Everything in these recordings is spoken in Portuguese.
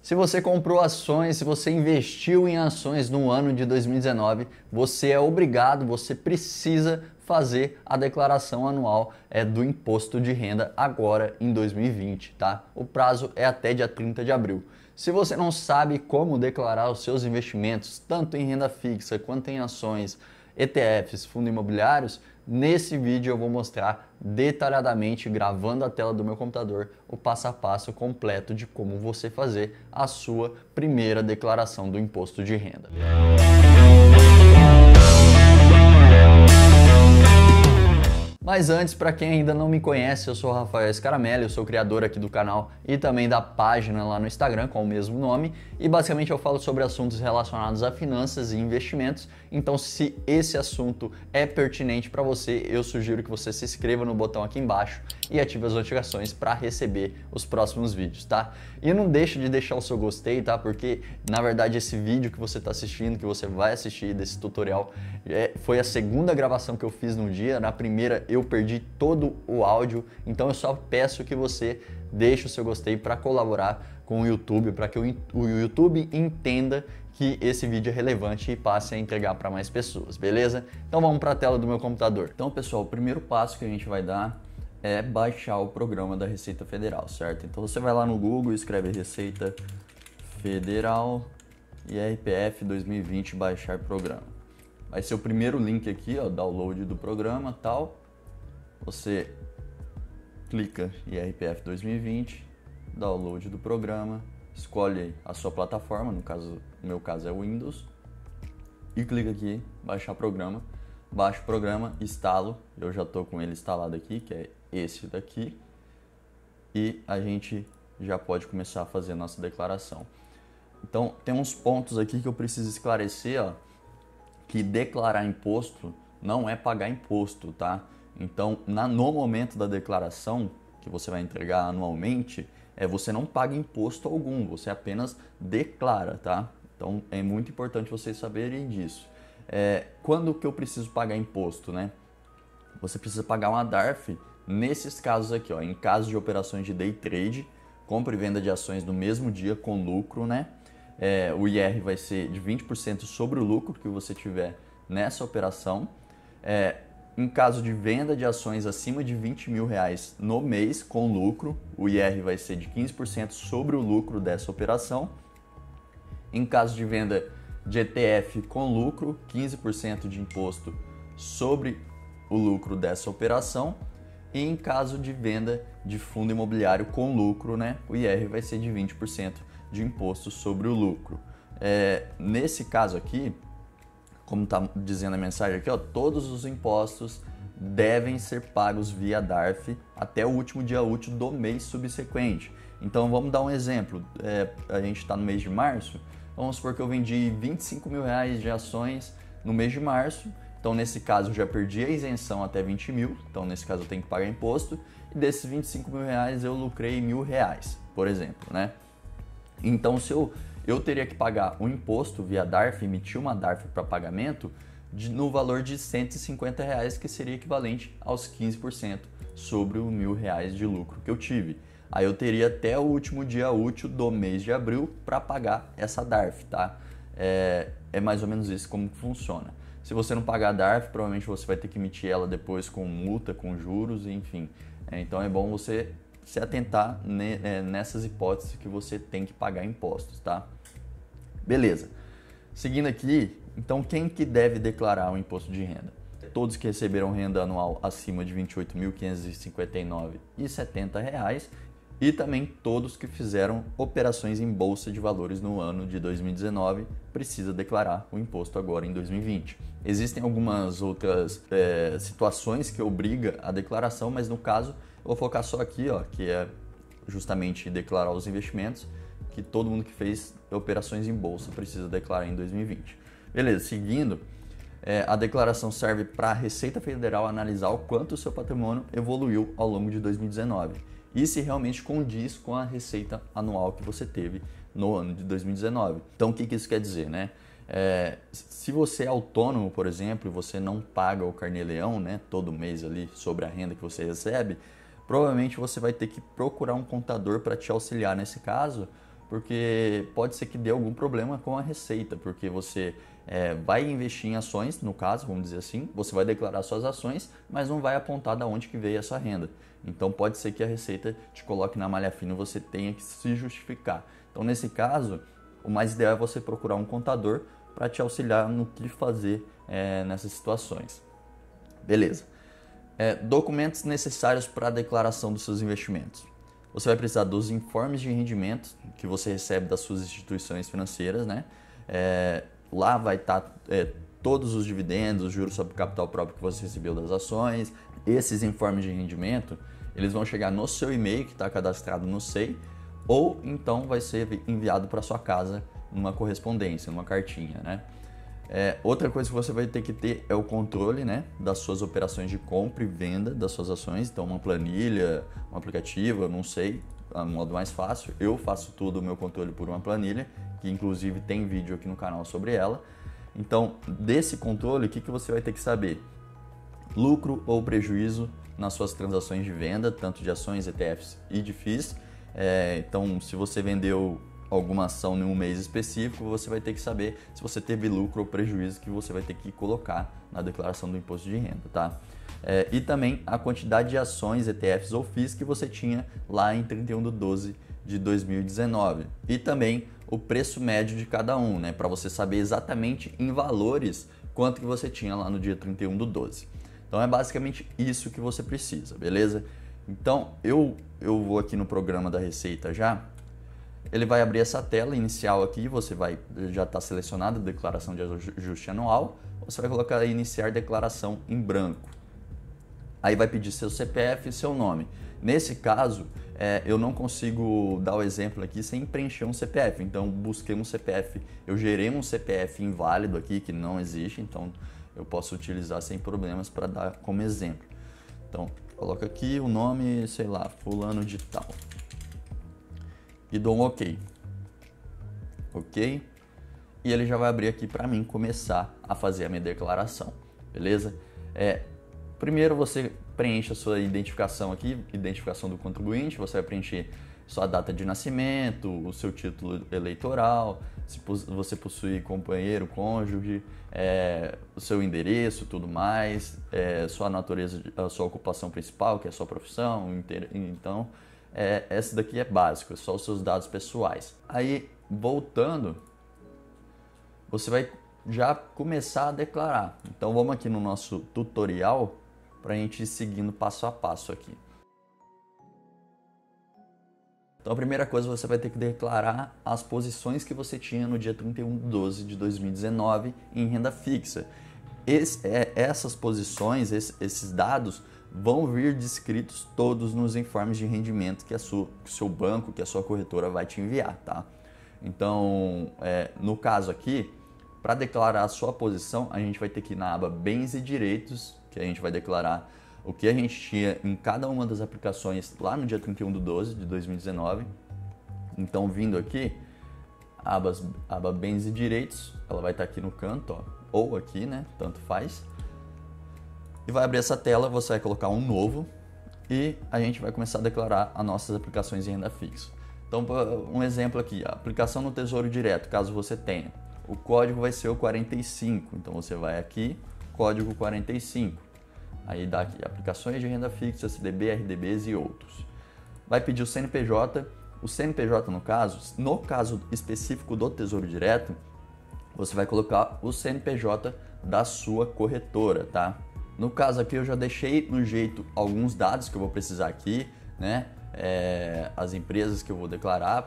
Se você comprou ações, se você investiu em ações no ano de 2019, você é obrigado, você precisa fazer a declaração anual do imposto de renda agora em 2020, tá? O prazo é até dia 30 de abril. Se você não sabe como declarar os seus investimentos, tanto em renda fixa quanto em ações, ETFs, fundos imobiliários, nesse vídeo eu vou mostrar detalhadamente, gravando a tela do meu computador, o passo a passo completo de como você fazer a sua primeira declaração do imposto de renda. Mas antes, para quem ainda não me conhece, eu sou o Rafael Scaramelli, eu sou o criador aqui do canal e também da página lá no Instagram com o mesmo nome, e basicamente eu falo sobre assuntos relacionados a finanças e investimentos. Então, se esse assunto é pertinente para você, eu sugiro que você se inscreva no botão aqui embaixo e ative as notificações para receber os próximos vídeos, tá? E não deixe de deixar o seu gostei, tá? Porque, na verdade, esse vídeo que você está assistindo, que você vai assistir desse tutorial, foi a segunda gravação que eu fiz no dia. Na primeira eu perdi todo o áudio, então eu só peço que você deixe o seu gostei para colaborar com o YouTube, para que o YouTube entenda que esse vídeo é relevante e passe a entregar para mais pessoas, beleza? Então vamos para a tela do meu computador. Então, pessoal, o primeiro passo que a gente vai dar é baixar o programa da Receita Federal, certo? Então você vai lá no Google, escreve Receita Federal e RPF 2020 baixar programa. Vai ser o primeiro link aqui, ó, download do programa, tal. Você clica em RPF 2020, download do programa, escolhe a sua plataforma, no meu caso é Windows, e clica aqui, baixar programa. Baixo o programa, instalo, eu já estou com ele instalado aqui, que é esse daqui, e a gente já pode começar a fazer a nossa declaração. Então, tem uns pontos aqui que eu preciso esclarecer, ó, que declarar imposto não é pagar imposto, tá? Então, no momento da declaração que você vai entregar anualmente, você não paga imposto algum, você apenas declara, tá? Então, é muito importante vocês saberem disso. Quando que eu preciso pagar imposto, né? Você precisa pagar uma DARF nesses casos aqui, ó, em caso de operações de day trade, compra e venda de ações no mesmo dia com lucro, né? O IR vai ser de 20% sobre o lucro que você tiver nessa operação. Em caso de venda de ações acima de R$20 mil no mês com lucro, o IR vai ser de 15% sobre o lucro dessa operação. Em caso de venda de ETF com lucro, 15% de imposto sobre o lucro dessa operação. E em caso de venda de fundo imobiliário com lucro, né, o IR vai ser de 20% de imposto sobre o lucro. Nesse caso aqui, como está dizendo a mensagem aqui, ó, todos os impostos devem ser pagos via DARF até o último dia útil do mês subsequente. Então vamos dar um exemplo. A gente está no mês de março. Vamos supor que eu vendi R$25 mil de ações no mês de março. Então, nesse caso, eu já perdi a isenção até 20 mil. Então, nesse caso, eu tenho que pagar imposto. E desses R$25 mil, eu lucrei R$1.000, por exemplo, né? Então, se eu teria que pagar um imposto via DARF, emitir uma DARF para pagamento no valor de R$150, que seria equivalente aos 15% sobre os R$1.000 de lucro que eu tive. Aí eu teria até o último dia útil do mês de abril para pagar essa DARF, tá? É mais ou menos isso como funciona. Se você não pagar a DARF, provavelmente você vai ter que emitir ela depois com multa, com juros, enfim. Então é bom você se atentar nessas hipóteses que você tem que pagar impostos, tá? Beleza. Seguindo aqui, então quem que deve declarar o imposto de renda? Todos que receberam renda anual acima de R$ 28.559,70 e também todos que fizeram operações em bolsa de valores no ano de 2019 precisa declarar o imposto agora em 2020. Existem algumas outras situações que obriga a declaração, mas no caso eu vou focar só aqui, ó, que é justamente declarar os investimentos, que todo mundo que fez operações em bolsa precisa declarar em 2020. Beleza, seguindo, a declaração serve para a Receita Federal analisar o quanto o seu patrimônio evoluiu ao longo de 2019 e se realmente condiz com a receita anual que você teve no ano de 2019. Então, o que isso quer dizer, né? Se você é autônomo, por exemplo, e você não paga o Carnê-Leão, né, todo mês ali sobre a renda que você recebe, provavelmente você vai ter que procurar um contador para te auxiliar nesse caso, porque pode ser que dê algum problema com a receita, porque você vai investir em ações, no caso, vamos dizer assim, você vai declarar suas ações, mas não vai apontar de onde que veio essa renda. Então pode ser que a receita te coloque na malha fina e você tenha que se justificar. Então nesse caso, o mais ideal é você procurar um contador para te auxiliar no que fazer nessas situações. Beleza. Documentos necessários para a declaração dos seus investimentos. Você vai precisar dos informes de rendimento que você recebe das suas instituições financeiras, né? Lá vai estar todos os dividendos, os juros sobre o capital próprio que você recebeu das ações. Esses informes de rendimento, eles vão chegar no seu e-mail que está cadastrado no SEI, ou então vai ser enviado para sua casa numa correspondência, numa cartinha, né? Outra coisa que você vai ter que ter é o controle, né, das suas operações de compra e venda das suas ações. Então uma planilha, um aplicativo, eu não sei, é o modo mais fácil. Eu faço tudo o meu controle por uma planilha, que inclusive tem vídeo aqui no canal sobre ela. Então desse controle, o que você vai ter que saber? Lucro ou prejuízo nas suas transações de venda, tanto de ações, ETFs e de FIIs. Então se você vendeu alguma ação em um mês específico, você vai ter que saber se você teve lucro ou prejuízo, que você vai ter que colocar na declaração do imposto de renda, tá? E também a quantidade de ações, ETFs ou FIIs que você tinha lá em 31/12 de 2019. E também o preço médio de cada um, né? Para você saber exatamente em valores quanto que você tinha lá no dia 31/12. Então é basicamente isso que você precisa, beleza? Então eu vou aqui no programa da Receita já. Ele vai abrir essa tela inicial aqui, você vai já está selecionado a declaração de ajuste anual, você vai colocar iniciar declaração em branco. Aí vai pedir seu CPF e seu nome. Nesse caso, eu não consigo dar o exemplo aqui sem preencher um CPF, então busquei um CPF, eu gerei um CPF inválido aqui, que não existe, então eu posso utilizar sem problemas para dar como exemplo. Então, coloca aqui o nome, sei lá, fulano de tal. E dou um OK. OK? E ele já vai abrir aqui para mim começar a fazer a minha declaração, beleza? Primeiro você preenche a sua identificação aqui, identificação do contribuinte, você vai preencher sua data de nascimento, o seu título eleitoral, se você possui companheiro, cônjuge, o seu endereço, tudo mais, sua natureza, a sua ocupação principal, que é a sua profissão, então essa daqui é básico, é só os seus dados pessoais. Aí, voltando, você vai já começar a declarar. Então vamos aqui no nosso tutorial para a gente ir seguindo passo a passo aqui. Então a primeira coisa, você vai ter que declarar as posições que você tinha no dia 31/12 de 2019 em renda fixa. Essas posições, esses dados vão vir descritos todos nos informes de rendimento que o seu banco, que a sua corretora vai te enviar, tá? Então, no caso aqui, para declarar a sua posição, a gente vai ter que ir na aba Bens e Direitos, que a gente vai declarar o que a gente tinha em cada uma das aplicações lá no dia 31/12 de 2019. Então, vindo aqui, aba Bens e Direitos, ela vai estar aqui no canto, ó, ou aqui, né? Tanto faz. E vai abrir essa tela, você vai colocar um novo e a gente vai começar a declarar as nossas aplicações em renda fixa. Então, um exemplo aqui, a aplicação no Tesouro Direto, caso você tenha. O código vai ser o 45, então você vai aqui, código 45. Aí dá aqui, aplicações de renda fixa, CDB, RDBs e outros. Vai pedir o CNPJ. O CNPJ, no caso específico do Tesouro Direto, você vai colocar o CNPJ da sua corretora, tá? No caso aqui eu já deixei no jeito alguns dados que eu vou precisar aqui, né? As empresas que eu vou declarar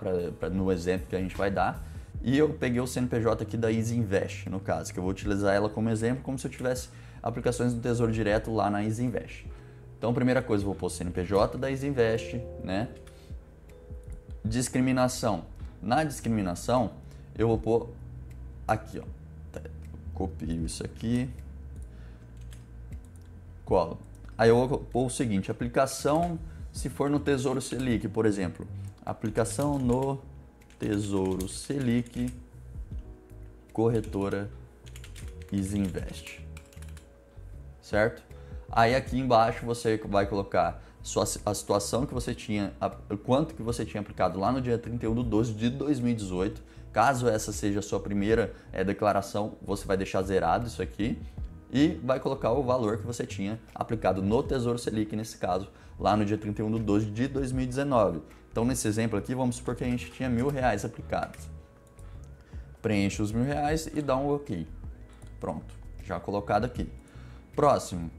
no exemplo que a gente vai dar. E eu peguei o CNPJ aqui da Easy Invest, no caso, que eu vou utilizar ela como exemplo, como se eu tivesse aplicações do Tesouro Direto lá na Easy Invest. Então, primeira coisa, eu vou pôr o CNPJ da Easy Invest, né? Discriminação. Na discriminação, eu vou pôr aqui, ó. Copio isso aqui. Colo. Aí eu vou pôr o seguinte, aplicação, se for no Tesouro Selic, por exemplo. Aplicação no Tesouro Selic, corretora Easy Invest. Certo? Aí aqui embaixo você vai colocar a situação que você tinha, quanto que você tinha aplicado lá no dia 31/12 de 2018. Caso essa seja a sua primeira declaração, você vai deixar zerado isso aqui e vai colocar o valor que você tinha aplicado no Tesouro Selic, nesse caso, lá no dia 31/12 de 2019. Então, nesse exemplo aqui, vamos supor que a gente tinha R$1.000 aplicados. Preenche os R$1.000 e dá um OK. Pronto, já colocado aqui. Próximo,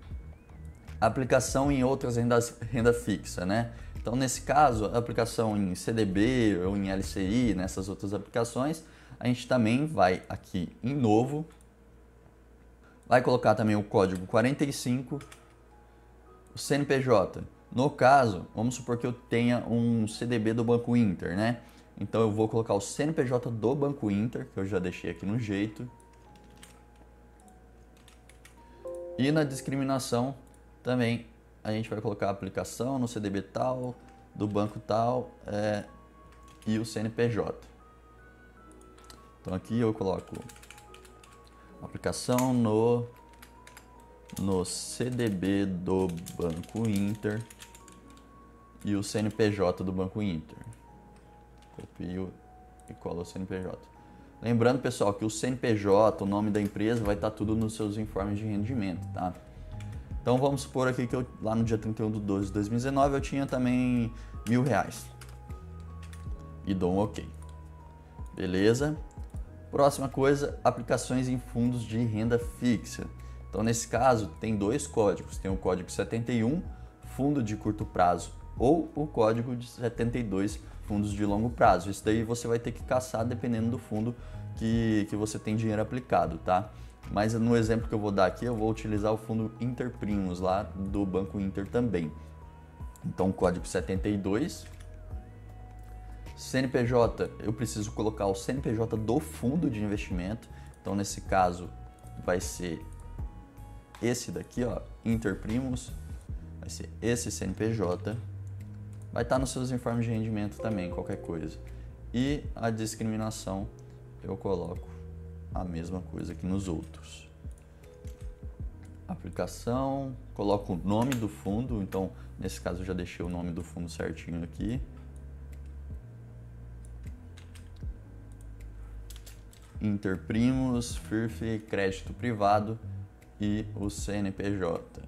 aplicação em outras renda fixa, né? Então, nesse caso, a aplicação em CDB ou em LCI, nessas outras aplicações, a gente também vai aqui em novo, vai colocar também o código 45, o CNPJ. No caso, vamos supor que eu tenha um CDB do Banco Inter, né? Então eu vou colocar o CNPJ do Banco Inter, que eu já deixei aqui no jeito. E na discriminação também a gente vai colocar a aplicação no CDB tal, do banco tal e o CNPJ. Então aqui eu coloco aplicação no CDB do Banco Inter e o CNPJ do Banco Inter. Copio e colo o CNPJ. Lembrando, pessoal, que o CNPJ, o nome da empresa, vai estar tudo nos seus informes de rendimento, tá? Então vamos supor aqui que lá no dia 31/12 de 2019 eu tinha também R$1.000. E dou um OK. Beleza? Próxima coisa, aplicações em fundos de renda fixa. Então, nesse caso, tem dois códigos. Tem o código 71, fundo de curto prazo, ou o código de 72, fundos de longo prazo. Isso daí você vai ter que caçar dependendo do fundo que você tem dinheiro aplicado, tá? Mas no exemplo que eu vou dar aqui, eu vou utilizar o fundo Interprimos lá do Banco Inter também. Então, código 72. CNPJ, eu preciso colocar o CNPJ do fundo de investimento. Então, nesse caso, vai ser esse daqui, ó, Interprimos. Vai ser esse CNPJ. Vai estar nos seus informes de rendimento também, qualquer coisa. E a discriminação, eu coloco a mesma coisa que nos outros. Aplicação, coloco o nome do fundo. Então, nesse caso, eu já deixei o nome do fundo certinho aqui. Interprimos, FIRF, crédito privado e o CNPJ.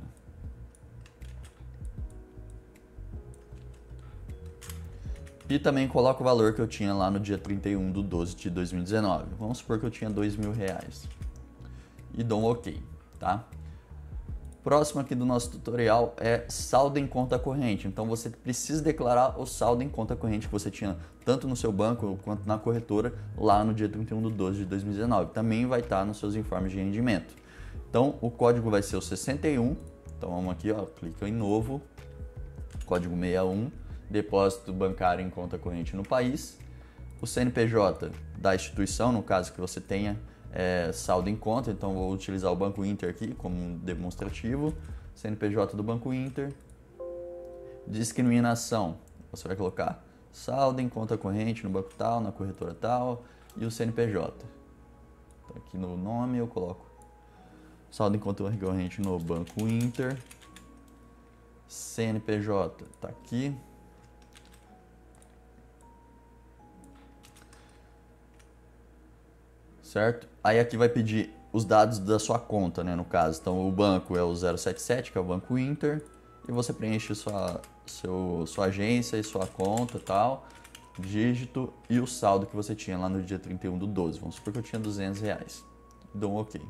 E também coloco o valor que eu tinha lá no dia 31/12 de 2019. Vamos supor que eu tinha R$2.000. E dou um OK, tá? Próximo aqui do nosso tutorial é saldo em conta corrente. Então você precisa declarar o saldo em conta corrente que você tinha tanto no seu banco quanto na corretora lá no dia 31/12 de 2019. Também vai estar nos seus informes de rendimento. Então o código vai ser o 61. Então vamos aqui, ó, clica em novo, código 61, depósito bancário em conta corrente no país. O CNPJ da instituição, no caso que você tenha saldo em conta, então vou utilizar o Banco Inter aqui como um demonstrativo. CNPJ do Banco Inter. Discriminação, você vai colocar saldo em conta corrente no banco tal, na corretora tal e o CNPJ. Então, aqui no nome eu coloco saldo em conta corrente no Banco Inter. CNPJ tá aqui. Certo? Aí aqui vai pedir os dados da sua conta, né, no caso. Então o banco é o 077, que é o Banco Inter, e você preenche sua agência e sua conta, tal, dígito e o saldo que você tinha lá no dia 31/12. Vamos supor que eu tinha R$200. Dou um OK.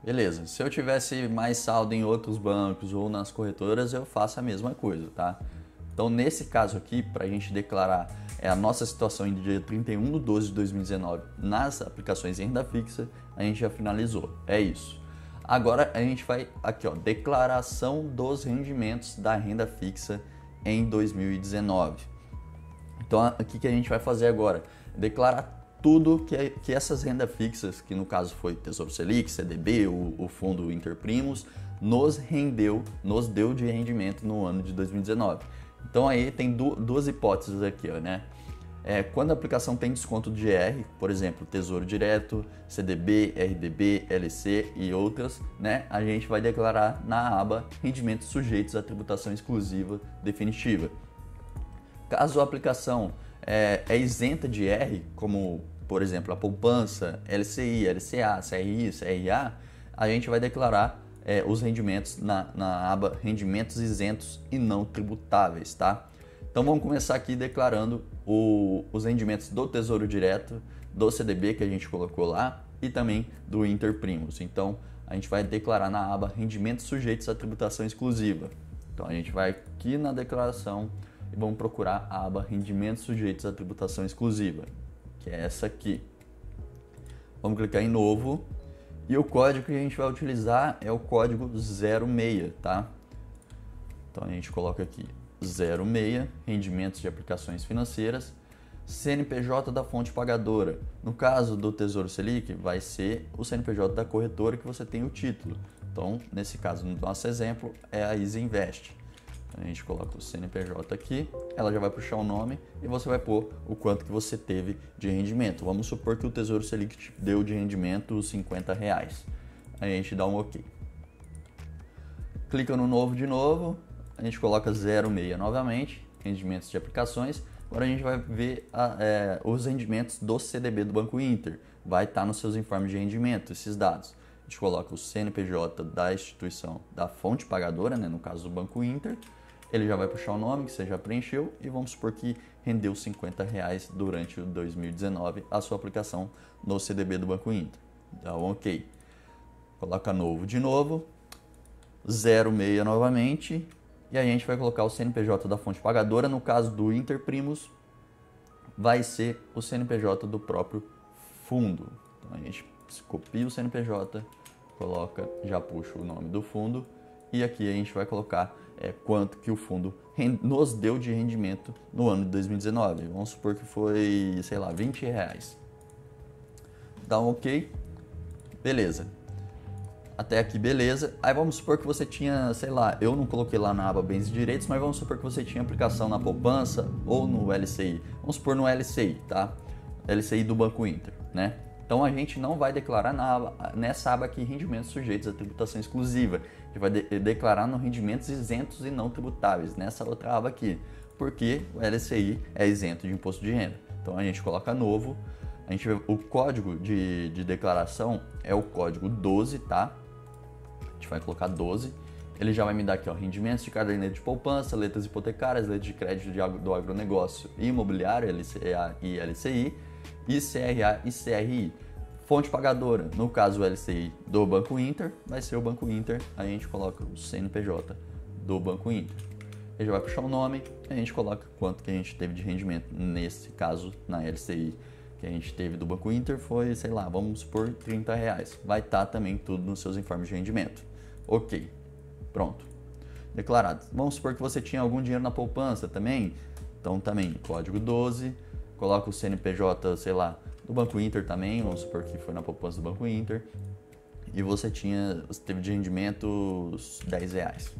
Beleza. Se eu tivesse mais saldo em outros bancos ou nas corretoras, eu faço a mesma coisa, tá? Então, nesse caso aqui, para a gente declarar a nossa situação em dia 31/12 de 2019 nas aplicações em renda fixa, a gente já finalizou. É isso. Agora, a gente vai aqui, ó, declaração dos rendimentos da renda fixa em 2019. Então, aqui que a gente vai fazer agora? Declarar tudo que essas rendas fixas, que no caso foi Tesouro Selic, CDB, o fundo Interprimos, nos deu de rendimento no ano de 2019. Então aí tem duas hipóteses aqui, ó, né? Quando a aplicação tem desconto de IR, por exemplo, Tesouro Direto, CDB, RDB, LC e outras, né, a gente vai declarar na aba Rendimentos sujeitos à tributação exclusiva definitiva. Caso a aplicação é isenta de IR, como por exemplo a poupança, LCI, LCA, CRI, CRA, a gente vai declarar os rendimentos na aba Rendimentos isentos e não tributáveis, tá? Então vamos começar aqui declarando os rendimentos do Tesouro Direto, do CDB que a gente colocou lá e também do Interprimos. Então a gente vai declarar na aba Rendimentos sujeitos à tributação exclusiva. Então a gente vai aqui na declaração e vamos procurar a aba Rendimentos sujeitos à tributação exclusiva, que é essa aqui. Vamos clicar em Novo e o código que a gente vai utilizar é o código 06, tá? Então a gente coloca aqui 06, rendimentos de aplicações financeiras, CNPJ da fonte pagadora. No caso do Tesouro Selic, vai ser o CNPJ da corretora que você tem o título. Então, nesse caso, no nosso exemplo, é a Easy Invest. Então, a gente coloca o CNPJ aqui, ela já vai puxar o nome e você vai pôr o quanto que você teve de rendimento. Vamos supor que o Tesouro Selic te deu de rendimento R$50. Aí a gente dá um OK. Clica no Novo de novo. A gente coloca 06 novamente, rendimentos de aplicações. Agora a gente vai ver os rendimentos do CDB do Banco Inter. Vai estar nos seus informes de rendimento, esses dados. A gente coloca o CNPJ da instituição da fonte pagadora, né, no caso do Banco Inter. Ele já vai puxar o nome que você já preencheu e vamos supor que rendeu R$50 durante o 2019 a sua aplicação no CDB do Banco Inter. Dá um OK. Coloca Novo de novo, 06 novamente. E a gente vai colocar o CNPJ da fonte pagadora. No caso do Interprimos, vai ser o CNPJ do próprio fundo. Então a gente copia o CNPJ, coloca, já puxa o nome do fundo. E aqui a gente vai colocar quanto que o fundo nos deu de rendimento no ano de 2019. Vamos supor que foi, sei lá, R$20. Dá um OK. Beleza. Até aqui, beleza. Aí vamos supor que você tinha, sei lá, eu não coloquei lá na aba Bens e Direitos, mas vamos supor que você tinha aplicação na poupança ou no LCI. Vamos supor no LCI, tá? LCI do Banco Inter, né? Então a gente não vai declarar nessa aba aqui rendimentos sujeitos à tributação exclusiva. A gente vai declarar no rendimentos isentos e não tributáveis, nessa outra aba aqui, porque o LCI é isento de imposto de renda. Então a gente coloca Novo. A gente vê o código de declaração é o código 12, tá? A gente vai colocar 12. Ele já vai me dar aqui, ó, rendimentos de caderneta de poupança, letras hipotecárias, letras de crédito do agronegócio e imobiliário, LCA e LCI, e CRA e CRI. Fonte pagadora, no caso o LCI do Banco Inter, vai ser o Banco Inter, aí a gente coloca o CNPJ do Banco Inter. Ele já vai puxar o nome, a gente coloca quanto que a gente teve de rendimento, nesse caso na LCI que a gente teve do Banco Inter foi, sei lá, vamos supor R$30. Vai estar também tudo nos seus informes de rendimento. OK, pronto, declarado. Vamos supor que você tinha algum dinheiro na poupança também, então também código 12, coloca o CNPJ, sei lá, do Banco Inter também, vamos supor que foi na poupança do Banco Inter, e você teve de rendimento R$10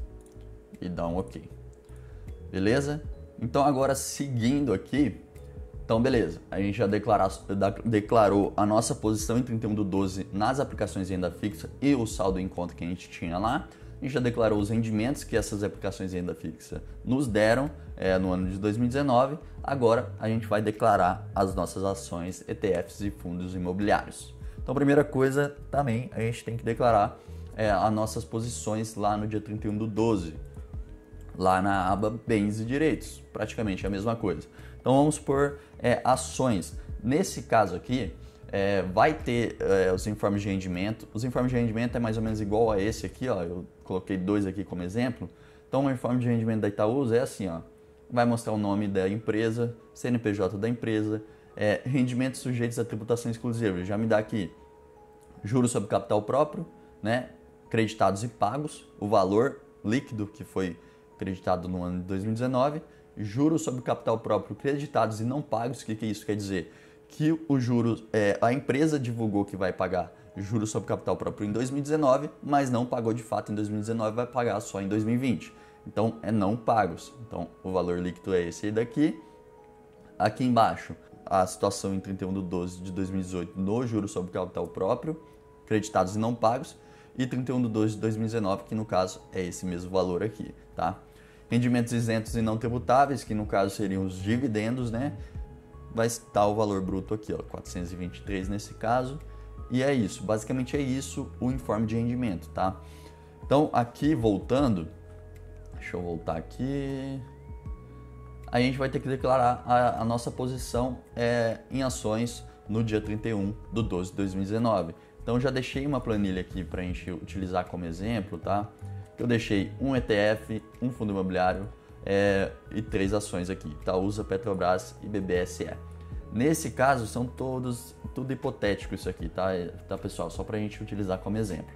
e dá um OK. Beleza? Então agora seguindo aqui, então beleza, a gente já declarou a nossa posição em 31/12 nas aplicações de renda fixa e o saldo em conta que a gente tinha lá. A gente já declarou os rendimentos que essas aplicações de renda fixa nos deram no ano de 2019. Agora a gente vai declarar as nossas ações, ETFs e fundos imobiliários. Então, primeira coisa também, a gente tem que declarar as nossas posições lá no dia 31/12, lá na aba Bens e Direitos, praticamente a mesma coisa. Então vamos supor ações. Nesse caso aqui, vai ter os informes de rendimento. Os informes de rendimento é mais ou menos igual a esse aqui, ó. Eu coloquei dois aqui como exemplo. Então o informe de rendimento da Itaúsa é assim, ó. Vai mostrar o nome da empresa, CNPJ da empresa, rendimentos sujeitos à tributação exclusiva. Já me dá aqui juros sobre capital próprio, né? Creditados e pagos, o valor líquido que foi creditado no ano de 2019, juros sobre capital próprio creditados e não pagos. O que isso quer dizer? Que os juros, a empresa divulgou que vai pagar juros sobre capital próprio em 2019, mas não pagou de fato em 2019, vai pagar só em 2020. Então, não pagos. Então, o valor líquido é esse daqui. Aqui embaixo, a situação em 31/12 de 2018 no juros sobre capital próprio, creditados e não pagos, e 31/12 de 2019, que no caso é esse mesmo valor aqui, tá? Rendimentos isentos e não tributáveis, que no caso seriam os dividendos, né? Vai estar o valor bruto aqui, ó, 423 nesse caso. E é isso, basicamente é isso o informe de rendimento, tá? Então aqui voltando, deixa eu voltar aqui, a gente vai ter que declarar a nossa posição em ações no dia 31/12 de 2019. Então já deixei uma planilha aqui para a gente utilizar como exemplo, tá? Eu deixei um ETF, um fundo imobiliário e 3 ações aqui, Itaúsa, Petrobras e BBSE. Nesse caso são tudo hipotético isso aqui, tá pessoal? Só para a gente utilizar como exemplo.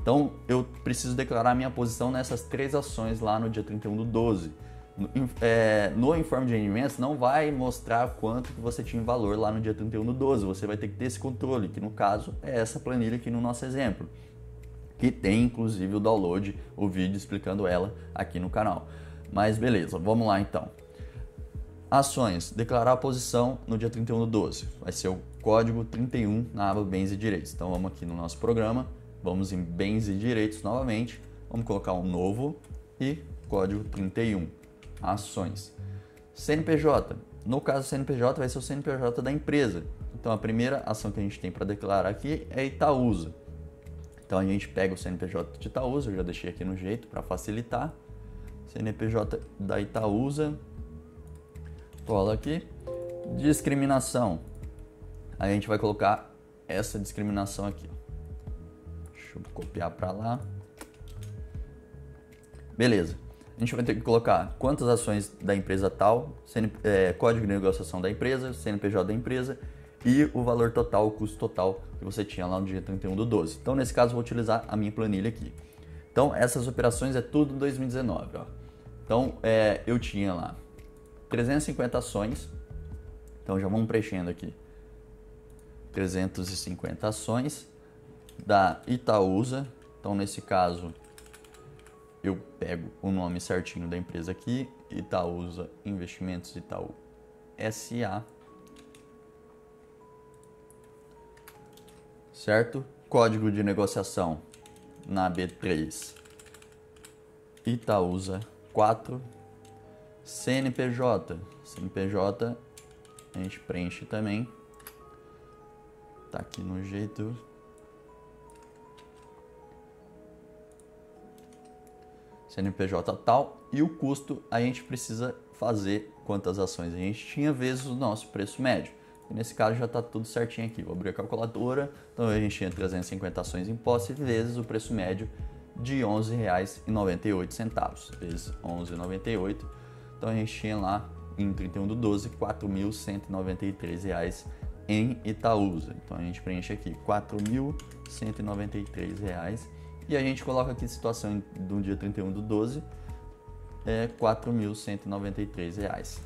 Então eu preciso declarar minha posição nessas 3 ações lá no dia 31/12. No informe de rendimentos não vai mostrar quanto que você tinha em valor lá no dia 31/12. Você vai ter que ter esse controle, que no caso é essa planilha aqui no nosso exemplo, que tem inclusive o download, o vídeo explicando ela aqui no canal. Mas beleza, vamos lá então. Ações, declarar a posição no dia 31/12. Vai ser o código 31 na aba Bens e Direitos. Então vamos aqui no nosso programa, vamos em Bens e Direitos novamente, vamos colocar um novo e código 31. Ações. CNPJ. No caso, CNPJ vai ser o CNPJ da empresa. Então a primeira ação que a gente tem para declarar aqui é Itaúsa. Então a gente pega o CNPJ de Itaúsa, eu já deixei aqui no jeito para facilitar. CNPJ da Itaúsa. Cola aqui. Discriminação. A gente vai colocar essa discriminação aqui. Deixa eu copiar para lá. Beleza. A gente vai ter que colocar quantas ações da empresa tal, código de negociação da empresa, CNPJ da empresa e o valor total, o custo total que você tinha lá no dia 31/12. Então, nesse caso, eu vou utilizar a minha planilha aqui. Então, essas operações é tudo em 2019. Ó. Então, eu tinha lá 350 ações. Então, já vamos preenchendo aqui. 350 ações da Itaúsa. Então, nesse caso, eu pego o nome certinho da empresa aqui, Itaúsa Investimentos Itaú S.A. Certo? Código de negociação na B3, Itaúsa 4. CNPJ. CNPJ a gente preenche também. Tá aqui no jeito. CNPJ tal, e o custo a gente precisa fazer quantas ações a gente tinha vezes o nosso preço médio. E nesse caso já está tudo certinho aqui. Vou abrir a calculadora. Então a gente tinha 350 ações em posse vezes o preço médio de R$ 11,98 vezes 11,98. Então a gente tinha lá em 31/12 R$ 4.193 em Itaúsa. Então a gente preenche aqui R$ 4.193. E a gente coloca aqui a situação do dia 31/12, R$ 4.193.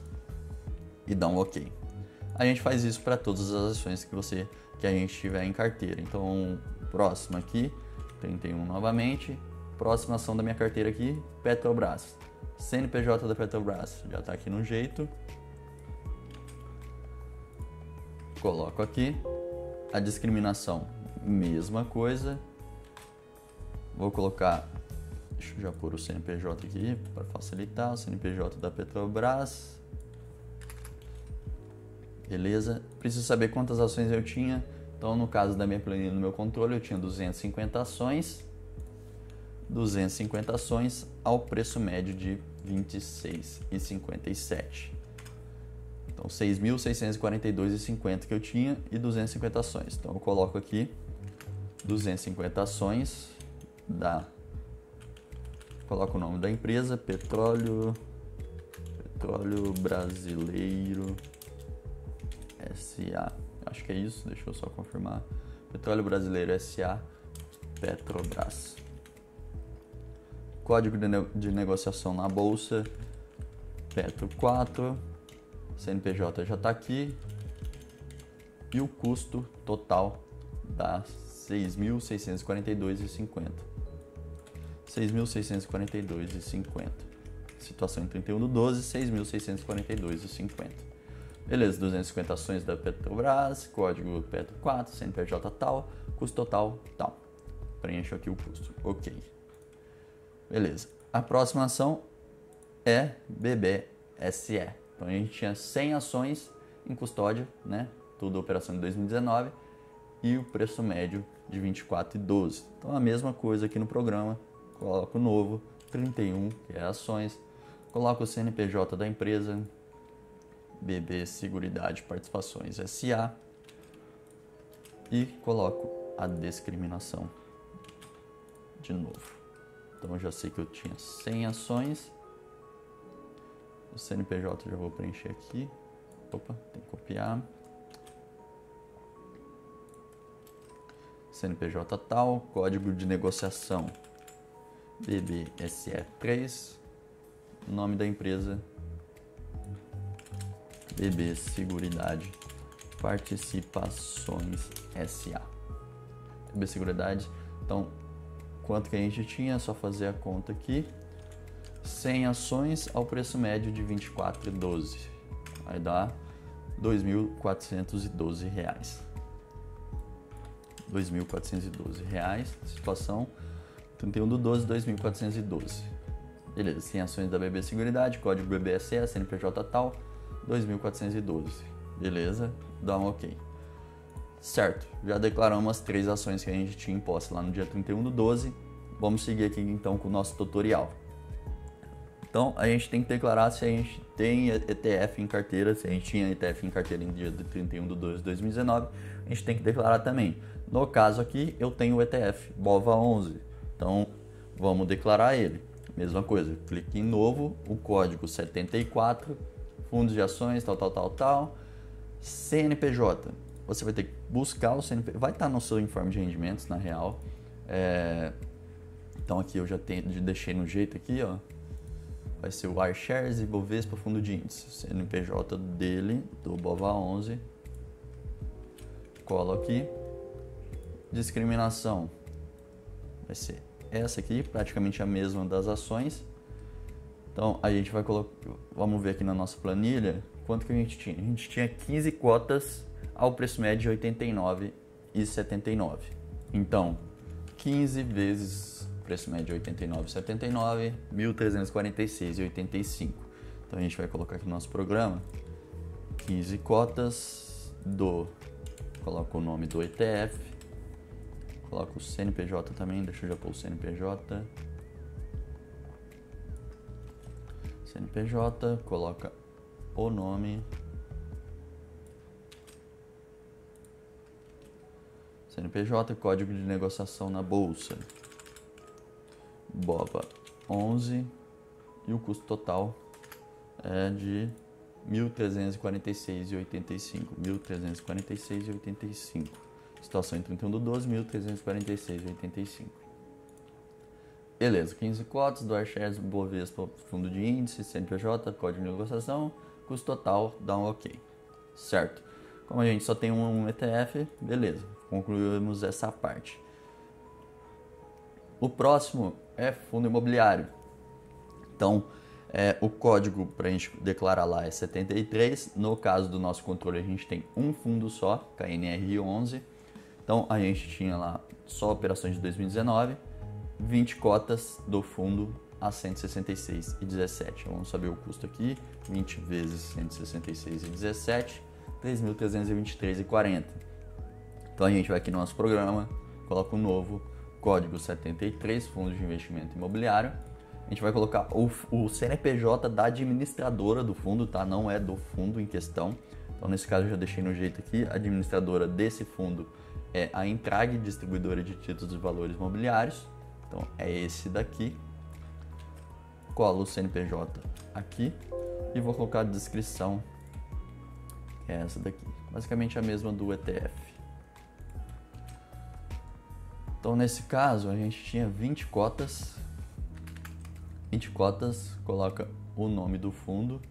E dá um OK. A gente faz isso para todas as ações que a gente tiver em carteira. Então, próximo aqui, 31 novamente. Próxima ação da minha carteira aqui, Petrobras. CNPJ da Petrobras, já está aqui no jeito. Coloco aqui. A discriminação, mesma coisa. Vou colocar, deixa eu já pôr o CNPJ aqui para facilitar, o CNPJ da Petrobras. Beleza? Preciso saber quantas ações eu tinha. Então, no caso da minha planilha, no meu controle, eu tinha 250 ações. 250 ações ao preço médio de R$ 26,57. Então, 6.642,50 que eu tinha e 250 ações. Então, eu coloco aqui 250 ações coloco o nome da empresa, Petróleo Brasileiro S.A. Acho que é isso, deixa eu só confirmar. Petróleo Brasileiro S.A. Petrobras. Código de negociação na bolsa, Petro 4. CNPJ já está aqui. E o custo total dá 6.642,50. 6.642,50. Situação em 31/12, 6.642,50. Beleza, 250 ações da Petrobras, código Petro 4, CNPJ tal, custo total tal. Preencho aqui o custo. Ok. Beleza. A próxima ação é BBSE. Então a gente tinha 100 ações em custódia, né? Tudo operação de 2019 e o preço médio de 24,12. Então a mesma coisa aqui no programa, coloco o novo 31, que é ações, coloco o CNPJ da empresa, BB Seguridade Participações SA e coloco a discriminação de novo. Então eu já sei que eu tinha 100 ações. O CNPJ já vou preencher aqui. Opa, tem que copiar. CNPJ tal, código de negociação BBSE3, nome da empresa BB Seguridade Participações SA. BB Seguridade, então quanto que a gente tinha, é só fazer a conta aqui. 100 ações ao preço médio de R$ 24,12. Vai dar R$ 2.412. R$ 2.412. Situação 31/12, 2.412. Beleza, 100 ações da BB Seguridade, código BBSE, CNPJ tal, 2.412. Beleza, dá um ok. Certo, já declaramos as 3 ações que a gente tinha em posse lá no dia 31/12. Vamos seguir aqui então com o nosso tutorial. Então a gente tem que declarar se a gente tem ETF em carteira, se a gente tinha ETF em carteira em dia de 31/12 de 2019, a gente tem que declarar também. No caso aqui eu tenho o ETF BOVA11, então vamos declarar ele. Mesma coisa, clique em novo, o código 74, fundos de ações, tal, CNPJ. Você vai ter que buscar o CNPJ, vai estar no seu informe de rendimentos, na real. Então aqui eu já deixei no jeito aqui, ó. Vai ser o iShares e Bovespa Fundo de Índice. O CNPJ dele, do BOVA11. Colo aqui. Discriminação. Vai ser essa aqui, praticamente a mesma das ações. Então a gente vai colocar, vamos ver aqui na nossa planilha, quanto que a gente tinha. A gente tinha 15 cotas ao preço médio de R$ 89,79. Então, 15 vezes preço médio 89,79, 1.346,85. Então a gente vai colocar aqui no nosso programa 15 cotas do, coloca o nome do ETF, coloca o CNPJ também, deixa eu já pôr o CNPJ, coloca o nome, CNPJ, código de negociação na bolsa, BOVA11, e o custo total é de R$ 1.346,85. 1.346,85. Situação em 31/12, 1.346,85. Beleza, 15 cotas do iShares, Bovespa, Fundo de Índice, CNPJ, código de negociação, custo total, dá um ok. Certo. Como a gente só tem um ETF, beleza, concluímos essa parte. O próximo é fundo imobiliário. Então, o código para a gente declarar lá é 73. No caso do nosso controle, a gente tem um fundo só, KNR11. Então, a gente tinha lá só operações de 2019, 20 cotas do fundo a 166,17. Vamos saber o custo aqui, 20 vezes 166,17, 3.323,40. Então, a gente vai aqui no nosso programa, coloca um novo código 73, fundo de investimento imobiliário. A gente vai colocar o CNPJ da administradora do fundo, tá? Não é do fundo em questão. Então, nesse caso, eu já deixei no jeito aqui. A administradora desse fundo é a Intrag, distribuidora de títulos de valores imobiliários. Então, é esse daqui. Colo o CNPJ aqui e vou colocar a descrição, que é essa daqui. Basicamente a mesma do ETF. Então, nesse caso, a gente tinha 20 cotas. 20 cotas, coloca o nome do fundo,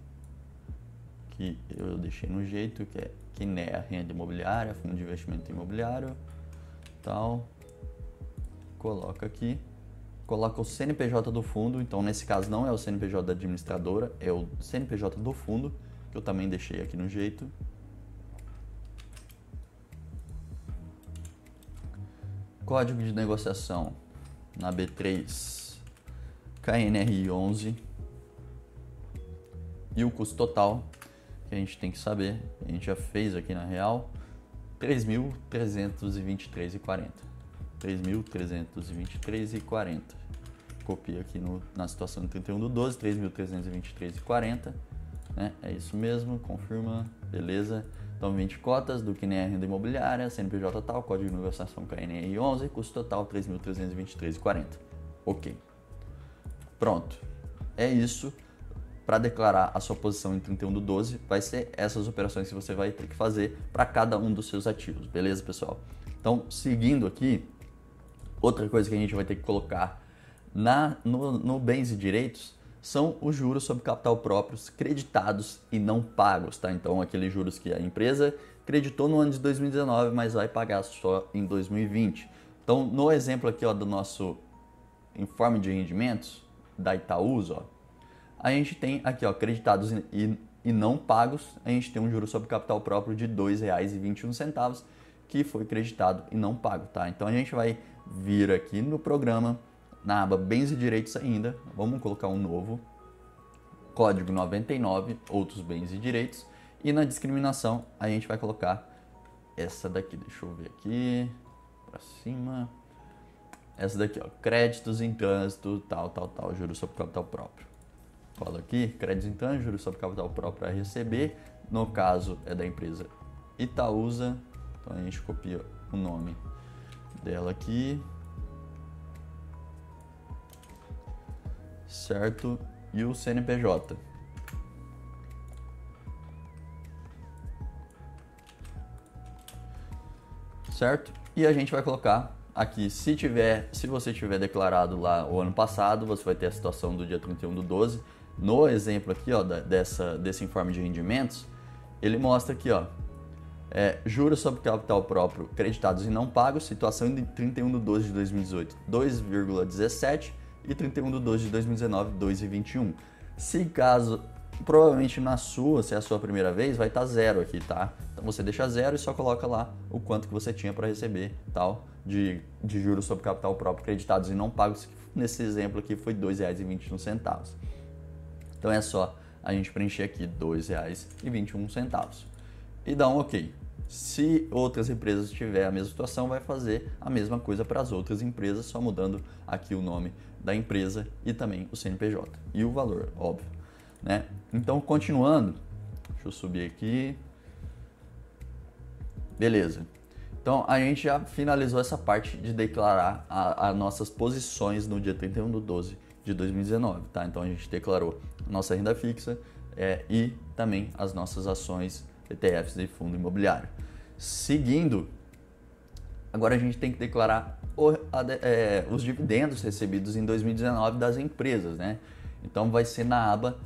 que eu deixei no jeito, que é KNR Renda Imobiliária, Fundo de Investimento Imobiliário, tal. Coloca aqui. Coloca o CNPJ do fundo, então nesse caso não é o CNPJ da administradora, é o CNPJ do fundo, que eu também deixei aqui no jeito. Código de negociação na B3, KNRI 11 e o custo total que a gente tem que saber, a gente já fez aqui na real, R$ 3.323,40. 3.323,40. Copia aqui na situação de 31/12, 3.323,40. Né? É isso mesmo, confirma, beleza. Então 20 cotas do KNR renda imobiliária, CNPJ tal, código de negociação KNR 11, custo total 3.323,40. Ok. Pronto. É isso. Para declarar a sua posição em 31/12, vai ser essas operações que você vai ter que fazer para cada um dos seus ativos, beleza, pessoal? Então, seguindo aqui, outra coisa que a gente vai ter que colocar no bens e direitos são os juros sobre capital próprios creditados e não pagos, tá? Então, aqueles juros que a empresa creditou no ano de 2019, mas vai pagar só em 2020. Então, no exemplo aqui, ó, do nosso informe de rendimentos da Itaúsa, ó, a gente tem aqui, ó, creditados e não pagos, a gente tem um juro sobre capital próprio de R$ 2,21, que foi creditado e não pago, tá? Então a gente vai vir aqui no programa, na aba Bens e Direitos ainda, vamos colocar um novo, código 99, outros bens e direitos, e na discriminação a gente vai colocar essa daqui, deixa eu ver aqui, para cima, essa daqui, ó, créditos em trânsito, tal, juros sobre capital próprio. Fala aqui, créditos em trânsito, juros sobre capital próprio a receber, no caso é da empresa Itaúsa, então a gente copia o nome dela aqui, certo? E o CNPJ. Certo? E a gente vai colocar aqui, se você tiver declarado lá o ano passado, você vai ter a situação do dia 31/12. No exemplo aqui, ó, desse informe de rendimentos, ele mostra aqui, ó, juros sobre capital próprio creditados e não pagos, situação de 31/12 de 2018, 2,17 e 31/12 de 2019, 2,21. Se caso, provavelmente se é a sua primeira vez, vai estar zero aqui, tá? Então você deixa zero e só coloca lá o quanto que você tinha para receber, tal, de juros sobre capital próprio creditados e não pagos, que nesse exemplo aqui foi R$ 2,21. Então é só a gente preencher aqui R$ 2,21 e dar um OK. Se outras empresas tiverem a mesma situação, vai fazer a mesma coisa para as outras empresas, só mudando aqui o nome da empresa e também o CNPJ e o valor, óbvio, né? Então, continuando, deixa eu subir aqui. Beleza. Então, a gente já finalizou essa parte de declarar as nossas posições no dia 31/12 de 2019, tá? Então, a gente declarou a nossa renda fixa e também as nossas ações, ETFs e fundo imobiliário. Seguindo, agora a gente tem que declarar os dividendos recebidos em 2019 das empresas, né? Então, vai ser na aba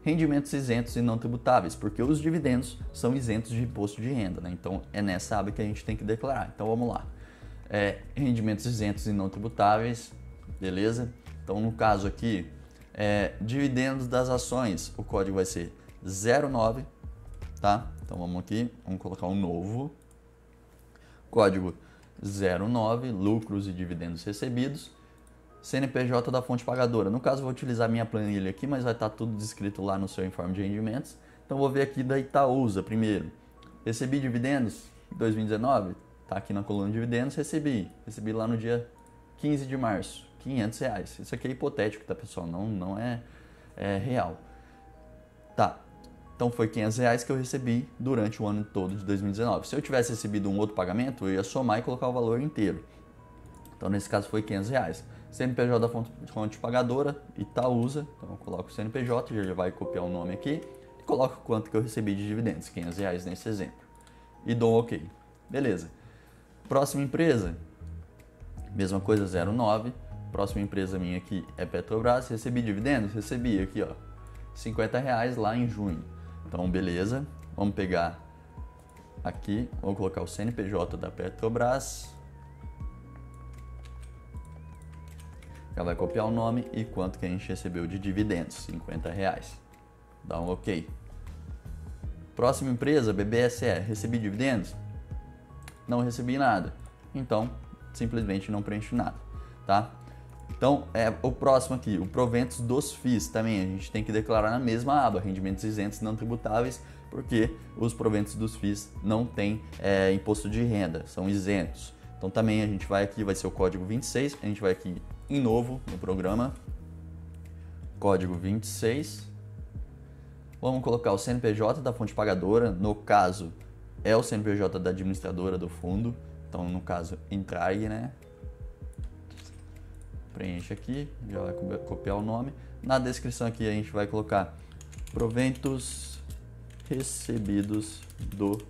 rendimentos isentos e não tributáveis, porque os dividendos são isentos de imposto de renda, né? Então é nessa aba que a gente tem que declarar. Então vamos lá. Rendimentos isentos e não tributáveis, beleza? Então no caso aqui, dividendos das ações, o código vai ser 09, tá? Então vamos aqui, vamos colocar um novo. Código 09, lucros e dividendos recebidos. CNPJ da fonte pagadora. No caso, eu vou utilizar minha planilha aqui, mas vai estar tudo descrito lá no seu informe de rendimentos. Então, vou ver aqui da Itaúsa primeiro. Recebi dividendos em 2019? Está aqui na coluna de dividendos, recebi. Recebi lá no dia 15 de março, R$500. Isso aqui é hipotético, tá, pessoal? Não é real. Tá. Então, foi R$500 que eu recebi durante o ano todo de 2019. Se eu tivesse recebido um outro pagamento, eu ia somar e colocar o valor inteiro. Então, nesse caso, foi R$500. CNPJ da fonte pagadora, Itaúsa, então eu coloco o CNPJ, já vai copiar o nome aqui, e coloco quanto que eu recebi de dividendos, R$500 nesse exemplo. E dou um OK. Beleza. Próxima empresa, mesma coisa, 09. Próxima empresa minha aqui é Petrobras, recebi dividendos? Recebi aqui, ó, R$50 lá em junho. Então, beleza, vamos pegar aqui, vamos colocar o CNPJ da Petrobras, já vai copiar o nome e quanto que a gente recebeu de dividendos, R$50. Dá um OK. Próxima empresa, BBSE, recebi dividendos? Não recebi nada. Então, simplesmente não preencho nada, tá? Então, o próximo aqui, o proventos dos FIIs também, a gente tem que declarar na mesma aba, rendimentos isentos não tributáveis, porque os proventos dos FIIs não têm imposto de renda, são isentos. Então também a gente vai aqui, vai ser o código 26, a gente vai aqui em novo no programa, código 26, vamos colocar o CNPJ da fonte pagadora, no caso é o CNPJ da administradora do fundo, então no caso entregue, né? Preenche aqui, já vai copiar o nome. Na descrição aqui a gente vai colocar proventos recebidos do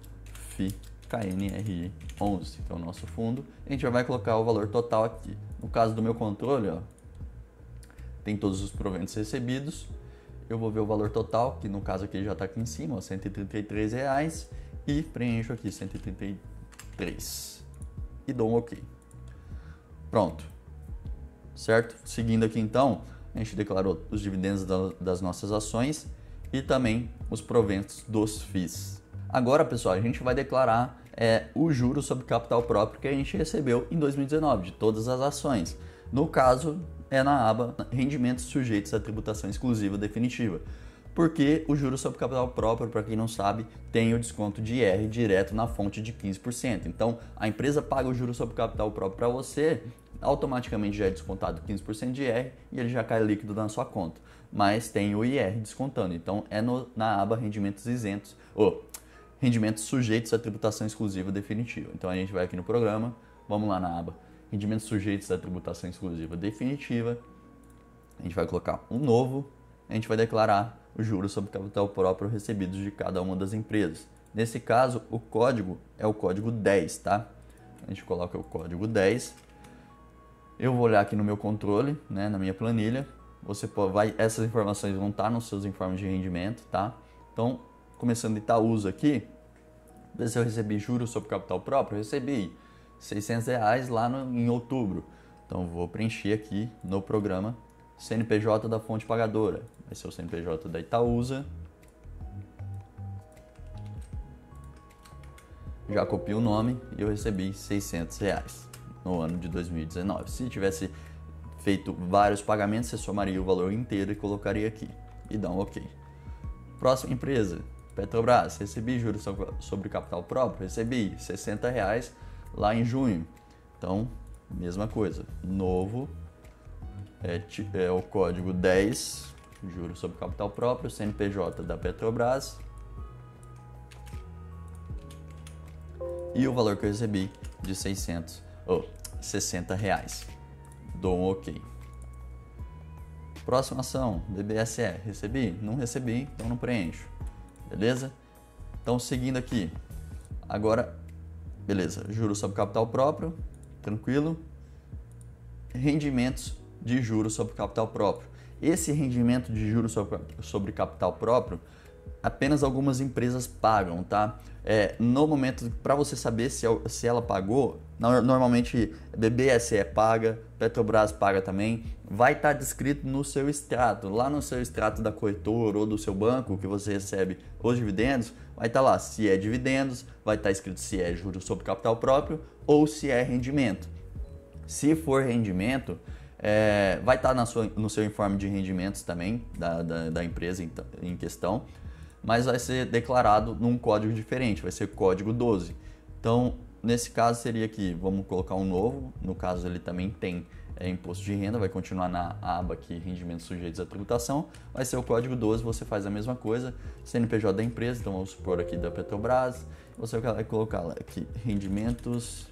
FII KNRI 11, que é o nosso fundo. A gente já vai colocar o valor total aqui. No caso do meu controle, ó, tem todos os proventos recebidos. Eu vou ver o valor total, que no caso aqui já está aqui em cima, ó, R$ 133,00, e preencho aqui 133 e dou um OK. Pronto. Certo? Seguindo aqui então, a gente declarou os dividendos das nossas ações e também os proventos dos FIIs. Agora, pessoal, a gente vai declarar o juro sobre capital próprio que a gente recebeu em 2019 de todas as ações. No caso, é na aba rendimentos sujeitos à tributação exclusiva definitiva. Porque o juro sobre capital próprio, para quem não sabe, tem o desconto de IR direto na fonte de 15%. Então, a empresa paga o juro sobre capital próprio para você, automaticamente já é descontado 15% de IR e ele já cai líquido na sua conta. Mas tem o IR descontando, então é na aba rendimentos isentos, ou rendimentos sujeitos à tributação exclusiva definitiva. Então a gente vai aqui no programa, vamos lá na aba rendimentos sujeitos à tributação exclusiva definitiva, a gente vai colocar um novo, a gente vai declarar os juros sobre capital próprio recebidos de cada uma das empresas. Nesse caso, o código é o código 10, tá? A gente coloca o código 10. Eu vou olhar aqui no meu controle, né, na minha planilha. Essas informações vão estar nos seus informes de rendimento, tá? Então, começando Itaúsa aqui, ver se eu recebi juros sobre capital próprio. Eu recebi R$ 600,00 lá em outubro. Então, vou preencher aqui no programa CNPJ da fonte pagadora. Vai ser o CNPJ da Itaúsa. Já copiei o nome e eu recebi R$ 600,00 no ano de 2019. Se tivesse feito vários pagamentos, você somaria o valor inteiro e colocaria aqui. E dá um OK. Próxima empresa, Petrobras. Recebi juros sobre capital próprio? Recebi R$ 60,00 lá em junho. Então, mesma coisa. Novo, é o código 10, juros sobre capital próprio, CNPJ da Petrobras. E o valor que eu recebi de R$ 60,00. Dou um OK. Próxima ação, BBSE. Recebi? Não recebi, então não preencho. Beleza? Então, seguindo aqui. Agora, beleza. Juros sobre capital próprio. Tranquilo. Rendimentos de juros sobre capital próprio. Esse rendimento de juros sobre capital próprio, apenas algumas empresas pagam, tá? No momento, para você saber se ela pagou, normalmente BBSE paga, Petrobras paga também, vai estar descrito no seu extrato, lá no seu extrato da corretora ou do seu banco que você recebe os dividendos, vai estar lá se é dividendos, vai estar escrito se é juros sobre capital próprio ou se é rendimento. Se for rendimento, vai estar no seu informe de rendimentos também da empresa em questão, mas vai ser declarado num código diferente, vai ser código 12. Então, nesse caso seria aqui, vamos colocar um novo, no caso ele também tem imposto de renda, vai continuar na aba aqui, rendimentos sujeitos à tributação, vai ser o código 12, você faz a mesma coisa, CNPJ da empresa, então vamos supor aqui da Petrobras, você vai colocar lá aqui, rendimentos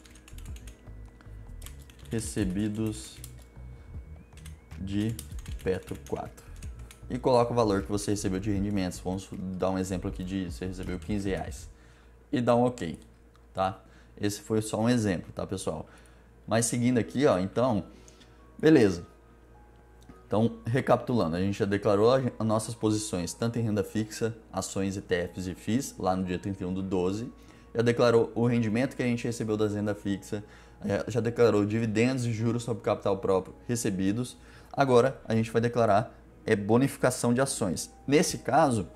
recebidos de Petro 4. E coloca o valor que você recebeu de rendimentos. Vamos dar um exemplo aqui de você recebeu R$15. E dá um OK, tá? Esse foi só um exemplo, tá, pessoal? Mas seguindo aqui, ó, então, beleza. Então, recapitulando, a gente já declarou as nossas posições, tanto em renda fixa, ações, ETFs e FIIs, lá no dia 31/12. Já declarou o rendimento que a gente recebeu das renda fixa, já declarou dividendos e juros sobre capital próprio recebidos. Agora, a gente vai declarar bonificação de ações. Nesse caso,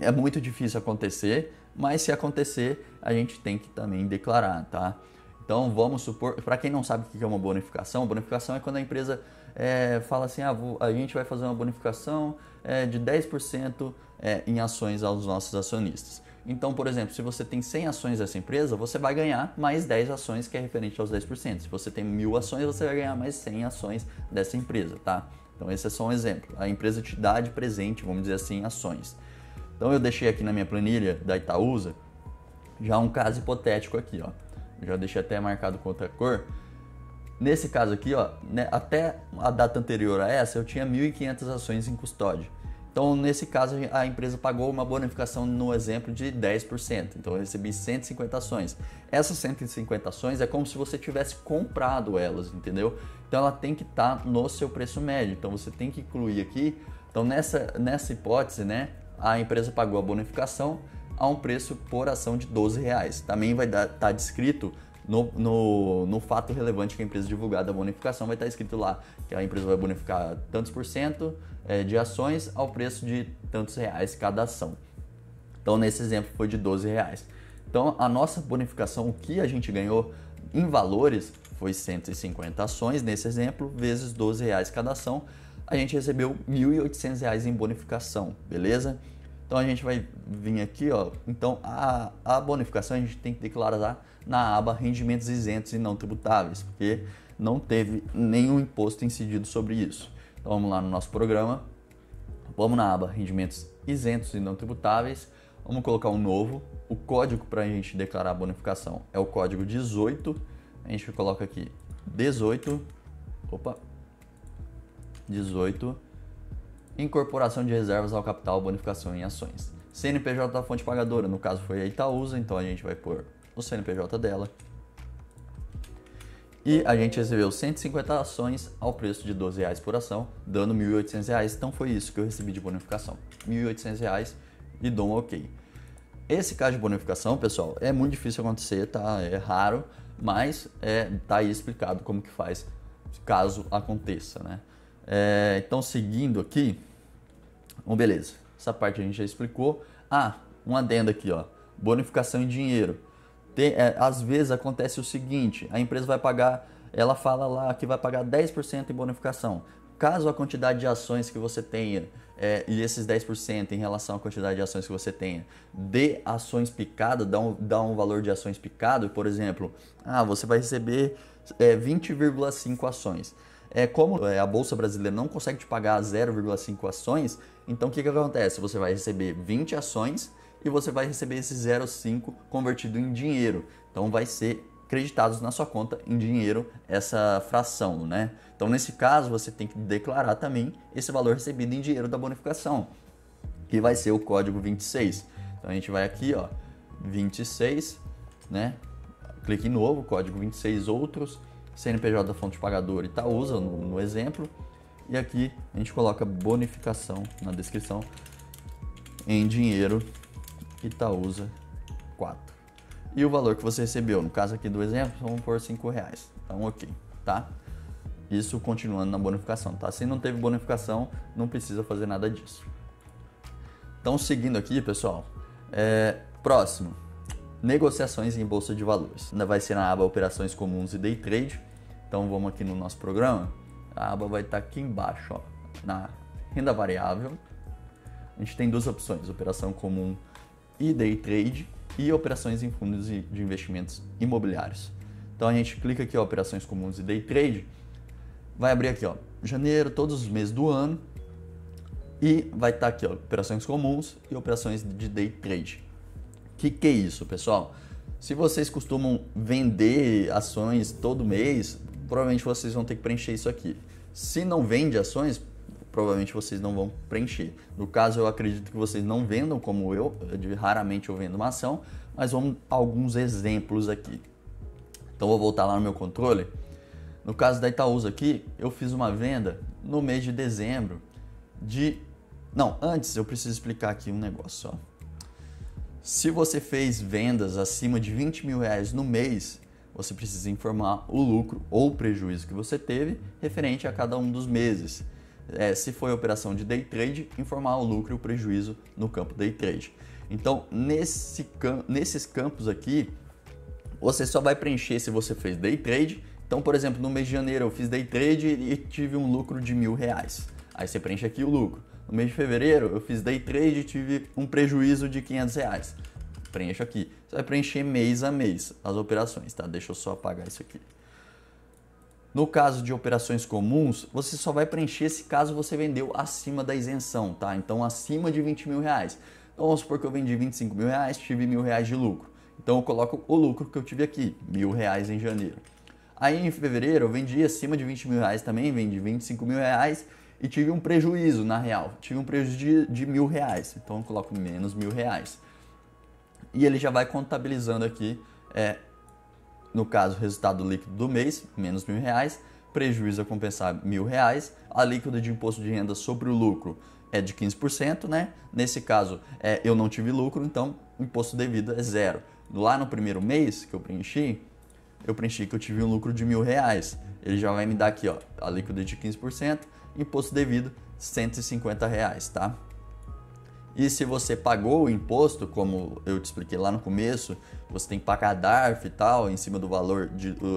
É muito difícil acontecer, mas se acontecer, a gente tem que também declarar, tá? Então vamos supor, para quem não sabe o que é uma bonificação é quando a empresa fala assim, a gente vai fazer uma bonificação de 10% em ações aos nossos acionistas. Então, por exemplo, se você tem 100 ações dessa empresa, você vai ganhar mais 10 ações que é referente aos 10%. Se você tem 1000 ações, você vai ganhar mais 100 ações dessa empresa, tá? Então esse é só um exemplo. A empresa te dá de presente, vamos dizer assim, ações. Então eu deixei aqui na minha planilha da Itaúsa já um caso hipotético aqui, ó. Eu já deixei até marcado com outra cor. Nesse caso aqui, ó, né, até a data anterior a essa, eu tinha 1.500 ações em custódia. Então, nesse caso, a empresa pagou uma bonificação, no exemplo, de 10%. Então, eu recebi 150 ações. Essas 150 ações é como se você tivesse comprado elas, entendeu? Então, ela tem que estar no seu preço médio. Então, você tem que incluir aqui. Então, nessa hipótese, né, a empresa pagou a bonificação a um preço por ação de R$12. Também vai estar descrito no fato relevante que a empresa divulgar da bonificação, vai estar escrito lá que a empresa vai bonificar tantos por cento de ações ao preço de tantos reais cada ação. Então, nesse exemplo foi de R$12. Então, a nossa bonificação, o que a gente ganhou em valores, foi 150 ações, nesse exemplo, vezes R$12 cada ação, a gente recebeu R$1.800 em bonificação, beleza? Então a gente vai vir aqui, ó. Então a bonificação a gente tem que declarar na aba rendimentos isentos e não tributáveis, porque não teve nenhum imposto incidido sobre isso. Então vamos lá no nosso programa, vamos na aba rendimentos isentos e não tributáveis, vamos colocar um novo. O código para a gente declarar a bonificação é o código 18, a gente coloca aqui 18, incorporação de reservas ao capital, bonificação em ações. CNPJ da fonte pagadora, no caso foi a Itaúsa, então a gente vai pôr o CNPJ dela. E a gente recebeu 150 ações ao preço de R$12 por ação, dando R$1.800. Então foi isso que eu recebi de bonificação, R$1.800 e dou um ok. Esse caso de bonificação, pessoal, é muito difícil acontecer, tá? É raro, mas tá aí explicado como que faz caso aconteça, né? Então, seguindo aqui, bom, beleza, essa parte a gente já explicou. Um adendo aqui, ó, bonificação em dinheiro. Às vezes acontece o seguinte, a empresa vai pagar, ela fala lá que vai pagar 10% em bonificação. Caso a quantidade de ações que você tenha, e esses 10% em relação à quantidade de ações que você tenha, dê ações picadas, dá um valor de ações picado, por exemplo, você vai receber 20,5 ações. Como a Bolsa Brasileira não consegue te pagar 0,5 ações, então o que acontece? Você vai receber 20 ações e você vai receber esse 0,5 convertido em dinheiro. Então vai ser creditados na sua conta em dinheiro essa fração, né? Então nesse caso você tem que declarar também esse valor recebido em dinheiro da bonificação, que vai ser o código 26. Então a gente vai aqui, ó, 26, né? Clique em novo, código 26 outros, CNPJ da fonte pagadora Itaúsa no exemplo, e aqui a gente coloca bonificação na descrição em dinheiro Itaúsa 4. E o valor que você recebeu, no caso aqui do exemplo, vamos por R$5. Então, ok, tá? Isso continuando na bonificação, tá? Se não teve bonificação, não precisa fazer nada disso. Então, seguindo aqui, pessoal, próximo, negociações em bolsa de valores. Vai ser na aba operações comuns e day trade. Então, vamos aqui no nosso programa. A aba vai estar aqui embaixo, ó, na renda variável. A gente tem duas opções, operação comum e day trade, e operações em fundos de investimentos imobiliários. Então a gente clica aqui, ó, operações comuns e day trade, vai abrir aqui, ó, janeiro, todos os meses do ano, e vai estar aqui, ó, operações comuns e operações de day trade. Que é isso, pessoal? Se vocês costumam vender ações todo mês, provavelmente vocês vão ter que preencher isso aqui. Se não vende ações, provavelmente vocês não vão preencher. No caso, eu acredito que vocês não vendam como raramente eu vendo uma ação, mas vamos a alguns exemplos aqui. Então, vou voltar lá no meu controle. No caso da Itaúsa aqui, eu fiz uma venda no mês de dezembro antes eu preciso explicar aqui um negócio, ó. Se você fez vendas acima de R$20 mil no mês, você precisa informar o lucro ou o prejuízo que você teve referente a cada um dos meses. se foi operação de day trade, informar o lucro e o prejuízo no campo day trade. Então, nesses campos aqui, você só vai preencher se você fez day trade. Então, por exemplo, no mês de janeiro eu fiz day trade e tive um lucro de R$1.000. Aí você preenche aqui o lucro. No mês de fevereiro eu fiz day trade e tive um prejuízo de R$500. Preencho aqui. Você vai preencher mês a mês as operações, tá? Deixa eu só apagar isso aqui. No caso de operações comuns, você só vai preencher se caso você vendeu acima da isenção, tá? Então, acima de R$20.000. Então, vamos supor que eu vendi R$25.000, tive R$1.000 de lucro. Então, eu coloco o lucro que eu tive aqui, R$1.000 em janeiro. Aí, em fevereiro, eu vendi acima de R$20.000 também, vendi R$25.000 e tive um prejuízo, na real. Tive um prejuízo de R$1.000. Então, eu coloco menos R$1.000. E ele já vai contabilizando aqui, no caso, resultado líquido do mês, menos R$1.000, prejuízo a compensar R$1.000, a alíquota de imposto de renda sobre o lucro é de 15%, né? Nesse caso, eu não tive lucro, então o imposto devido é zero. Lá no primeiro mês que eu preenchi que eu tive um lucro de R$1.000. Ele já vai me dar aqui, ó, a alíquota de 15%, imposto devido R$150, tá? E se você pagou o imposto, como eu te expliquei lá no começo, você tem que pagar a DARF e tal, em cima do valor,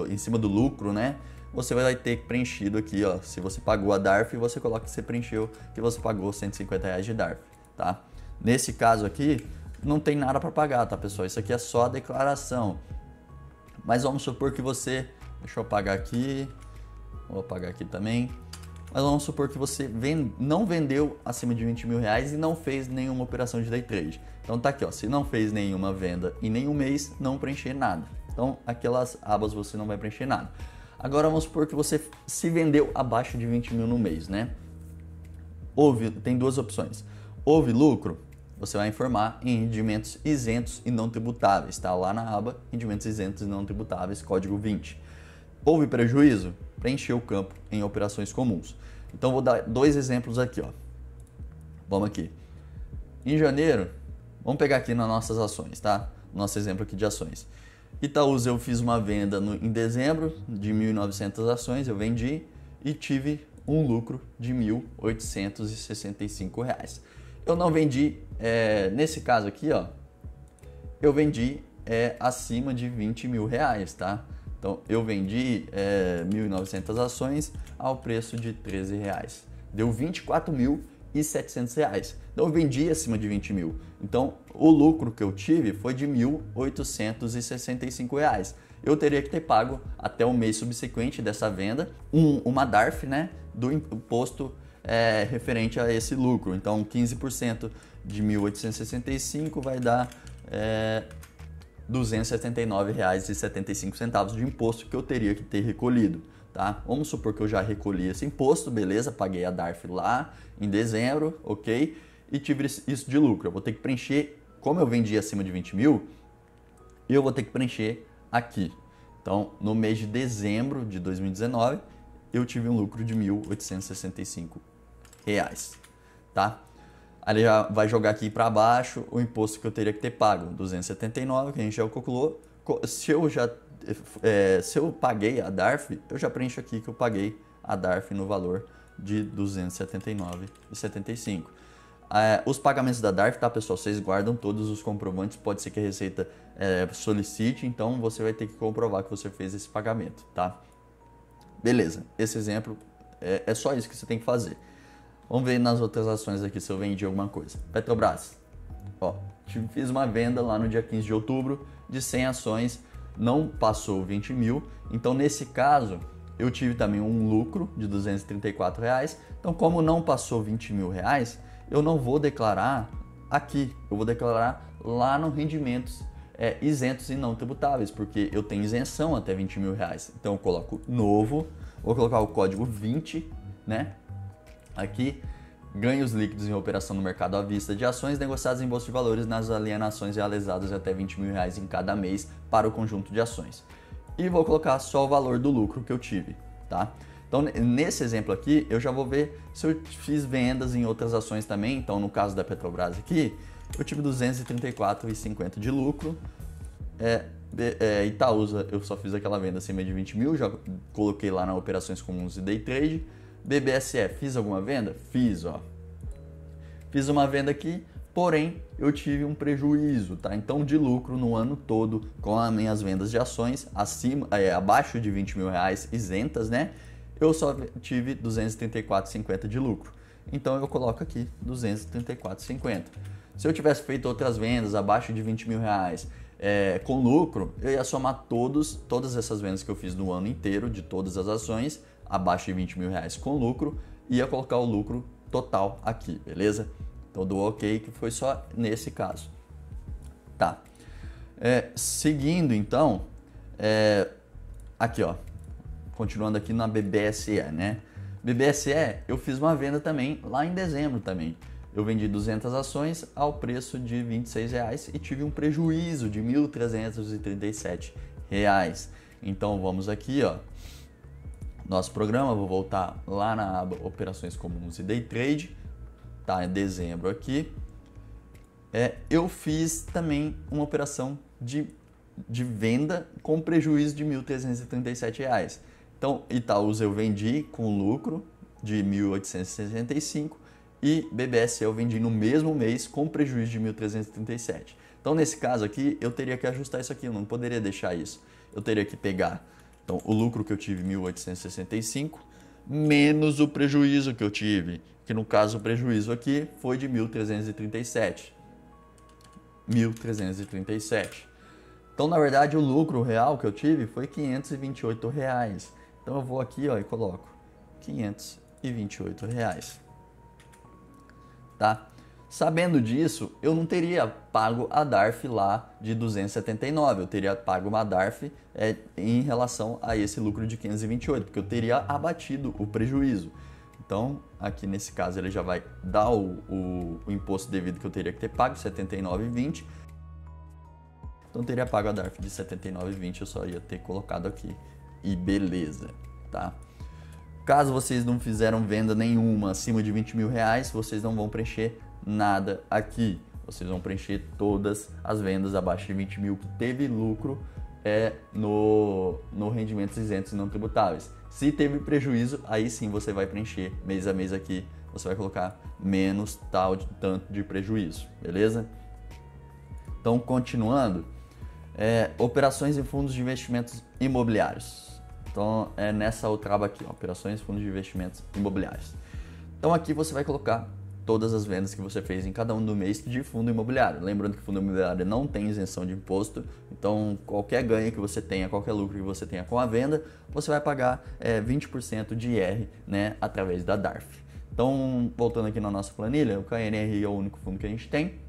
em cima do lucro, né? Você vai ter preenchido aqui, ó, se você pagou a DARF, você coloca que você preencheu, que você pagou R$150 de DARF, tá? Nesse caso aqui, não tem nada para pagar, tá, pessoal? Isso aqui é só a declaração. Mas vamos supor que você... Deixa eu apagar aqui. Vou apagar aqui também. Mas vamos supor que você não vendeu acima de R$20.000 e não fez nenhuma operação de day trade. Então tá aqui, ó, se não fez nenhuma venda em nenhum mês, não preencher nada. Então aquelas abas você não vai preencher nada. Agora vamos supor que você se vendeu abaixo de 20 mil no mês, né? Tem duas opções. Houve lucro, você vai informar em rendimentos isentos e não tributáveis, tá? Lá na aba rendimentos isentos e não tributáveis, código 20. Houve prejuízo? Preencher o campo em operações comuns. Então vou dar dois exemplos aqui, ó. Vamos aqui. Em janeiro, vamos pegar aqui nas nossas ações, tá? Nosso exemplo aqui de ações. Itaúsa, eu fiz uma venda em dezembro de 1.900 ações, eu vendi e tive um lucro de R$1.865. Eu não vendi, nesse caso aqui, ó, eu vendi acima de R$20.000, tá? Então, eu vendi 1.900 ações ao preço de R$13. Deu R$24.700. Então, eu vendi acima de 20 mil. Então, o lucro que eu tive foi de R$1.865. Eu teria que ter pago até o mês subsequente dessa venda uma DARF, né, do imposto referente a esse lucro. Então, 15% de 1.865 vai dar... R$279,75 de imposto que eu teria que ter recolhido, tá? Vamos supor que eu já recolhi esse imposto, beleza? Paguei a DARF lá em dezembro, ok? E tive isso de lucro. Eu vou ter que preencher, como eu vendi acima de 20 mil, eu vou ter que preencher aqui. Então, no mês de dezembro de 2019, eu tive um lucro de R$1.865, tá? Aí ele já vai jogar aqui para baixo o imposto que eu teria que ter pago, 279, que a gente já calculou. Se eu paguei a DARF, eu já preencho aqui que eu paguei a DARF no valor de 279,75. Os pagamentos da DARF, tá, pessoal? Vocês guardam todos os comprovantes, pode ser que a Receita solicite, então você vai ter que comprovar que você fez esse pagamento, tá? Beleza, esse exemplo é só isso que você tem que fazer. Vamos ver nas outras ações aqui se eu vendi alguma coisa. Petrobras. Ó, fiz uma venda lá no dia 15 de outubro de 100 ações, não passou 20 mil. Então, nesse caso, eu tive também um lucro de R$234. Então, como não passou 20 mil reais, eu não vou declarar aqui. Eu vou declarar lá no rendimentos isentos e não tributáveis, porque eu tenho isenção até 20 mil reais. Então, eu coloco novo, vou colocar o código 20, né? Aqui, ganhos líquidos em operação no mercado à vista de ações negociadas em bolsa de valores nas alienações realizadas até 20 mil reais em cada mês para o conjunto de ações. E vou colocar só o valor do lucro que eu tive, tá? Então, nesse exemplo aqui, eu já vou ver se eu fiz vendas em outras ações também. Então, no caso da Petrobras aqui, eu tive 234,50 de lucro. Itaúsa, eu só fiz aquela venda acima de 20 mil, já coloquei lá nas operações comuns e day trade. BBSE, fiz alguma venda? Fiz, ó. Fiz uma venda aqui, porém eu tive um prejuízo, tá? Então de lucro no ano todo com as minhas vendas de ações abaixo de 20 mil reais isentas, né? Eu só tive 234,50 de lucro. Então eu coloco aqui 234,50. Se eu tivesse feito outras vendas abaixo de 20 mil reais com lucro, eu ia somar todas essas vendas que eu fiz no ano inteiro de todas as ações abaixo de 20 mil reais com lucro, e ia colocar o lucro total aqui, beleza? Então dou ok, que foi só nesse caso. Tá. Seguindo então, aqui ó, continuando aqui na BBSE, né? BBSE, eu fiz uma venda também lá em dezembro também. Eu vendi 200 ações ao preço de R$ 26,00 e tive um prejuízo de R$ 1.337. Então vamos aqui, ó, nosso programa, vou voltar lá na aba Operações Comuns e Day Trade, tá? Em dezembro aqui. Eu fiz também uma operação de venda com prejuízo de R$ 1.337. Então, Itaúsa eu vendi com lucro de 1.865 e BBSE eu vendi no mesmo mês com prejuízo de 1.337. Então, nesse caso aqui, eu teria que ajustar isso aqui, eu não poderia deixar isso. Eu teria que pegar então, o lucro que eu tive, 1.865, menos o prejuízo que eu tive, que no caso o prejuízo aqui foi de 1.337. Então, na verdade, o lucro real que eu tive foi R$ 528. Então, eu vou aqui, ó, e coloco R$ 528. Tá? Sabendo disso, eu não teria pago a DARF lá de 279, eu teria pago uma DARF em relação a esse lucro de 528, porque eu teria abatido o prejuízo. Então, aqui nesse caso, ele já vai dar o imposto devido que eu teria que ter pago, R$ 79,20. Então, eu teria pago a DARF de R$ 79,20, eu só ia ter colocado aqui. E beleza, tá? Caso vocês não fizeram venda nenhuma acima de 20 mil reais, vocês não vão preencher nada aqui. Vocês vão preencher todas as vendas abaixo de 20 mil que teve lucro no rendimentos isentos e não tributáveis. Se teve prejuízo, aí sim você vai preencher mês a mês aqui. Você vai colocar menos tanto de prejuízo, beleza? Então, continuando, operações em fundos de investimentos imobiliários. Então, nessa outra aba aqui, ó, operações, fundos de investimentos imobiliários. Então, aqui você vai colocar todas as vendas que você fez em cada um do mês de fundo imobiliário. Lembrando que fundo imobiliário não tem isenção de imposto, então qualquer ganho que você tenha, qualquer lucro que você tenha com a venda, você vai pagar 20% de IR, né, através da DARF. Então, voltando aqui na nossa planilha, o KNRI é o único fundo que a gente tem.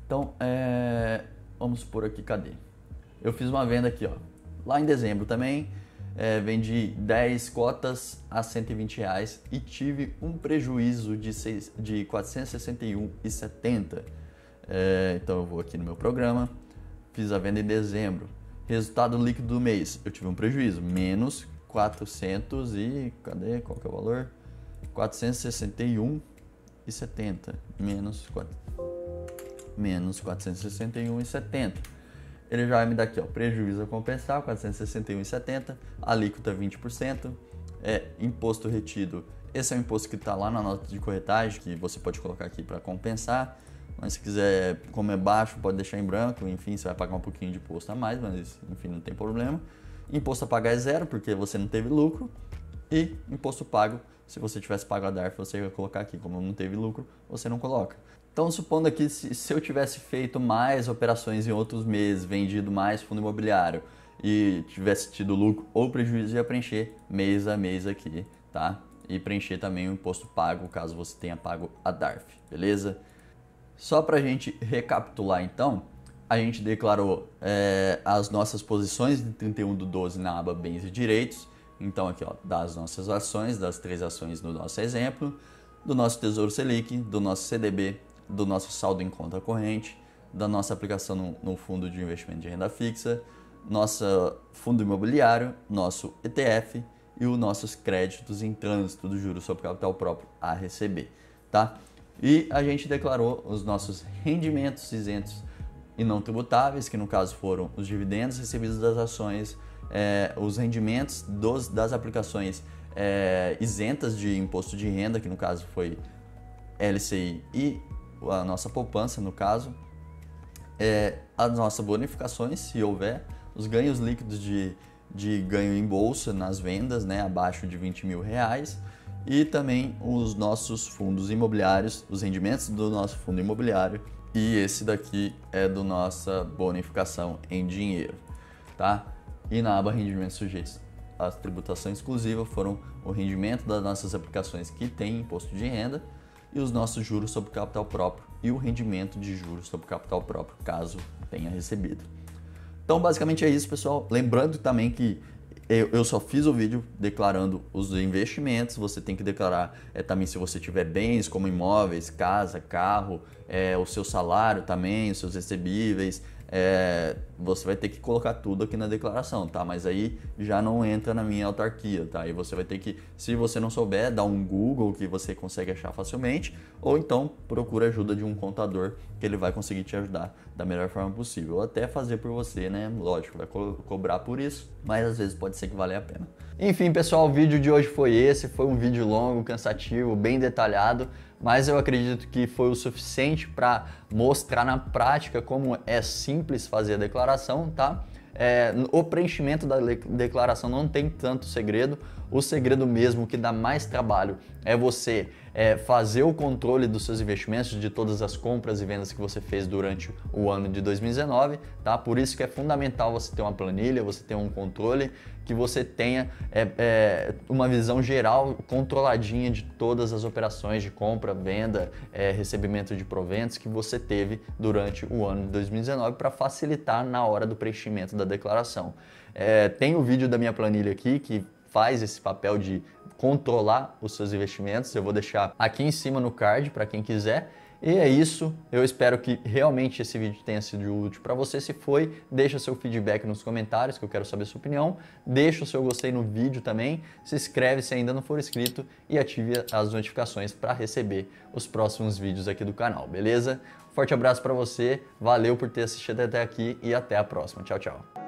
Então, vamos supor aqui, cadê? Eu fiz uma venda aqui, ó, lá em dezembro também. Vendi 10 cotas a R$ 120 e tive um prejuízo de R$ 461,70. Então eu vou aqui no meu programa, fiz a venda em dezembro. Resultado líquido do mês, eu tive um prejuízo, menos 400 e... cadê? Qual que é o valor? 461,70. Menos 461,70. Ele já vai me dar aqui, ó, prejuízo a compensar, 461,70, alíquota 20%, imposto retido. Esse é o imposto que está lá na nota de corretagem, que você pode colocar aqui para compensar. Mas se quiser, como é baixo, pode deixar em branco, enfim, você vai pagar um pouquinho de imposto a mais, mas enfim, não tem problema. Imposto a pagar é zero, porque você não teve lucro. E imposto pago, se você tivesse pago a DARF, você ia colocar aqui. Como não teve lucro, você não coloca. Então, supondo aqui, se eu tivesse feito mais operações em outros meses, vendido mais fundo imobiliário e tivesse tido lucro ou prejuízo, ia preencher mês a mês aqui, tá? E preencher também o imposto pago, caso você tenha pago a DARF, beleza? Só para a gente recapitular, então, a gente declarou as nossas posições de 31/12 na aba Bens e Direitos. Então, aqui, ó, das nossas ações, das 3 ações no nosso exemplo, do nosso Tesouro Selic, do nosso CDB, do nosso saldo em conta corrente, da nossa aplicação no fundo de investimento de renda fixa, nosso fundo imobiliário, nosso ETF e os nossos créditos em trânsito do juros sobre capital próprio a receber, tá? E a gente declarou os nossos rendimentos isentos e não tributáveis, que no caso foram os dividendos recebidos das ações, os rendimentos das aplicações isentas de imposto de renda, que no caso foi LCI e a nossa poupança, no caso, as nossas bonificações, se houver, os ganhos líquidos de ganho em bolsa nas vendas, né, abaixo de R$20.000, e também os nossos fundos imobiliários, os rendimentos do nosso fundo imobiliário, e esse daqui é do nossa bonificação em dinheiro, tá? E na aba rendimentos sujeitos à tributação exclusiva foram o rendimento das nossas aplicações que tem imposto de renda e os nossos juros sobre capital próprio e o rendimento de juros sobre capital próprio, caso tenha recebido. Então, basicamente é isso, pessoal. Lembrando também que eu só fiz o vídeo declarando os investimentos. Você tem que declarar também se você tiver bens como imóveis, casa, carro, o seu salário também, os seus recebíveis. Você vai ter que colocar tudo aqui na declaração, tá? Mas aí já não entra na minha autarquia, tá? E você vai ter que, se você não souber, dar um Google que você consegue achar facilmente, ou então procura ajuda de um contador que ele vai conseguir te ajudar da melhor forma possível. Ou até fazer por você, né? Lógico, vai cobrar por isso, mas às vezes pode ser que valha a pena. Enfim, pessoal, o vídeo de hoje foi esse. Foi um vídeo longo, cansativo, bem detalhado, mas eu acredito que foi o suficiente para mostrar na prática como é simples fazer a declaração, tá? O preenchimento da declaração não tem tanto segredo. O segredo mesmo que dá mais trabalho é você fazer o controle dos seus investimentos, de todas as compras e vendas que você fez durante o ano de 2019, tá? Por isso que é fundamental você ter uma planilha, você ter um controle, que você tenha uma visão geral, controladinha de todas as operações de compra, venda, recebimento de proventos que você teve durante o ano de 2019 para facilitar na hora do preenchimento da declaração. Tem o vídeo da minha planilha aqui que faz esse papel de controlar os seus investimentos. Eu vou deixar aqui em cima no card para quem quiser. E é isso, eu espero que realmente esse vídeo tenha sido útil para você. Se foi, deixa seu feedback nos comentários, que eu quero saber a sua opinião. Deixa o seu gostei no vídeo também, se inscreve se ainda não for inscrito e ative as notificações para receber os próximos vídeos aqui do canal, beleza? Forte abraço para você, valeu por ter assistido até aqui e até a próxima. Tchau, tchau.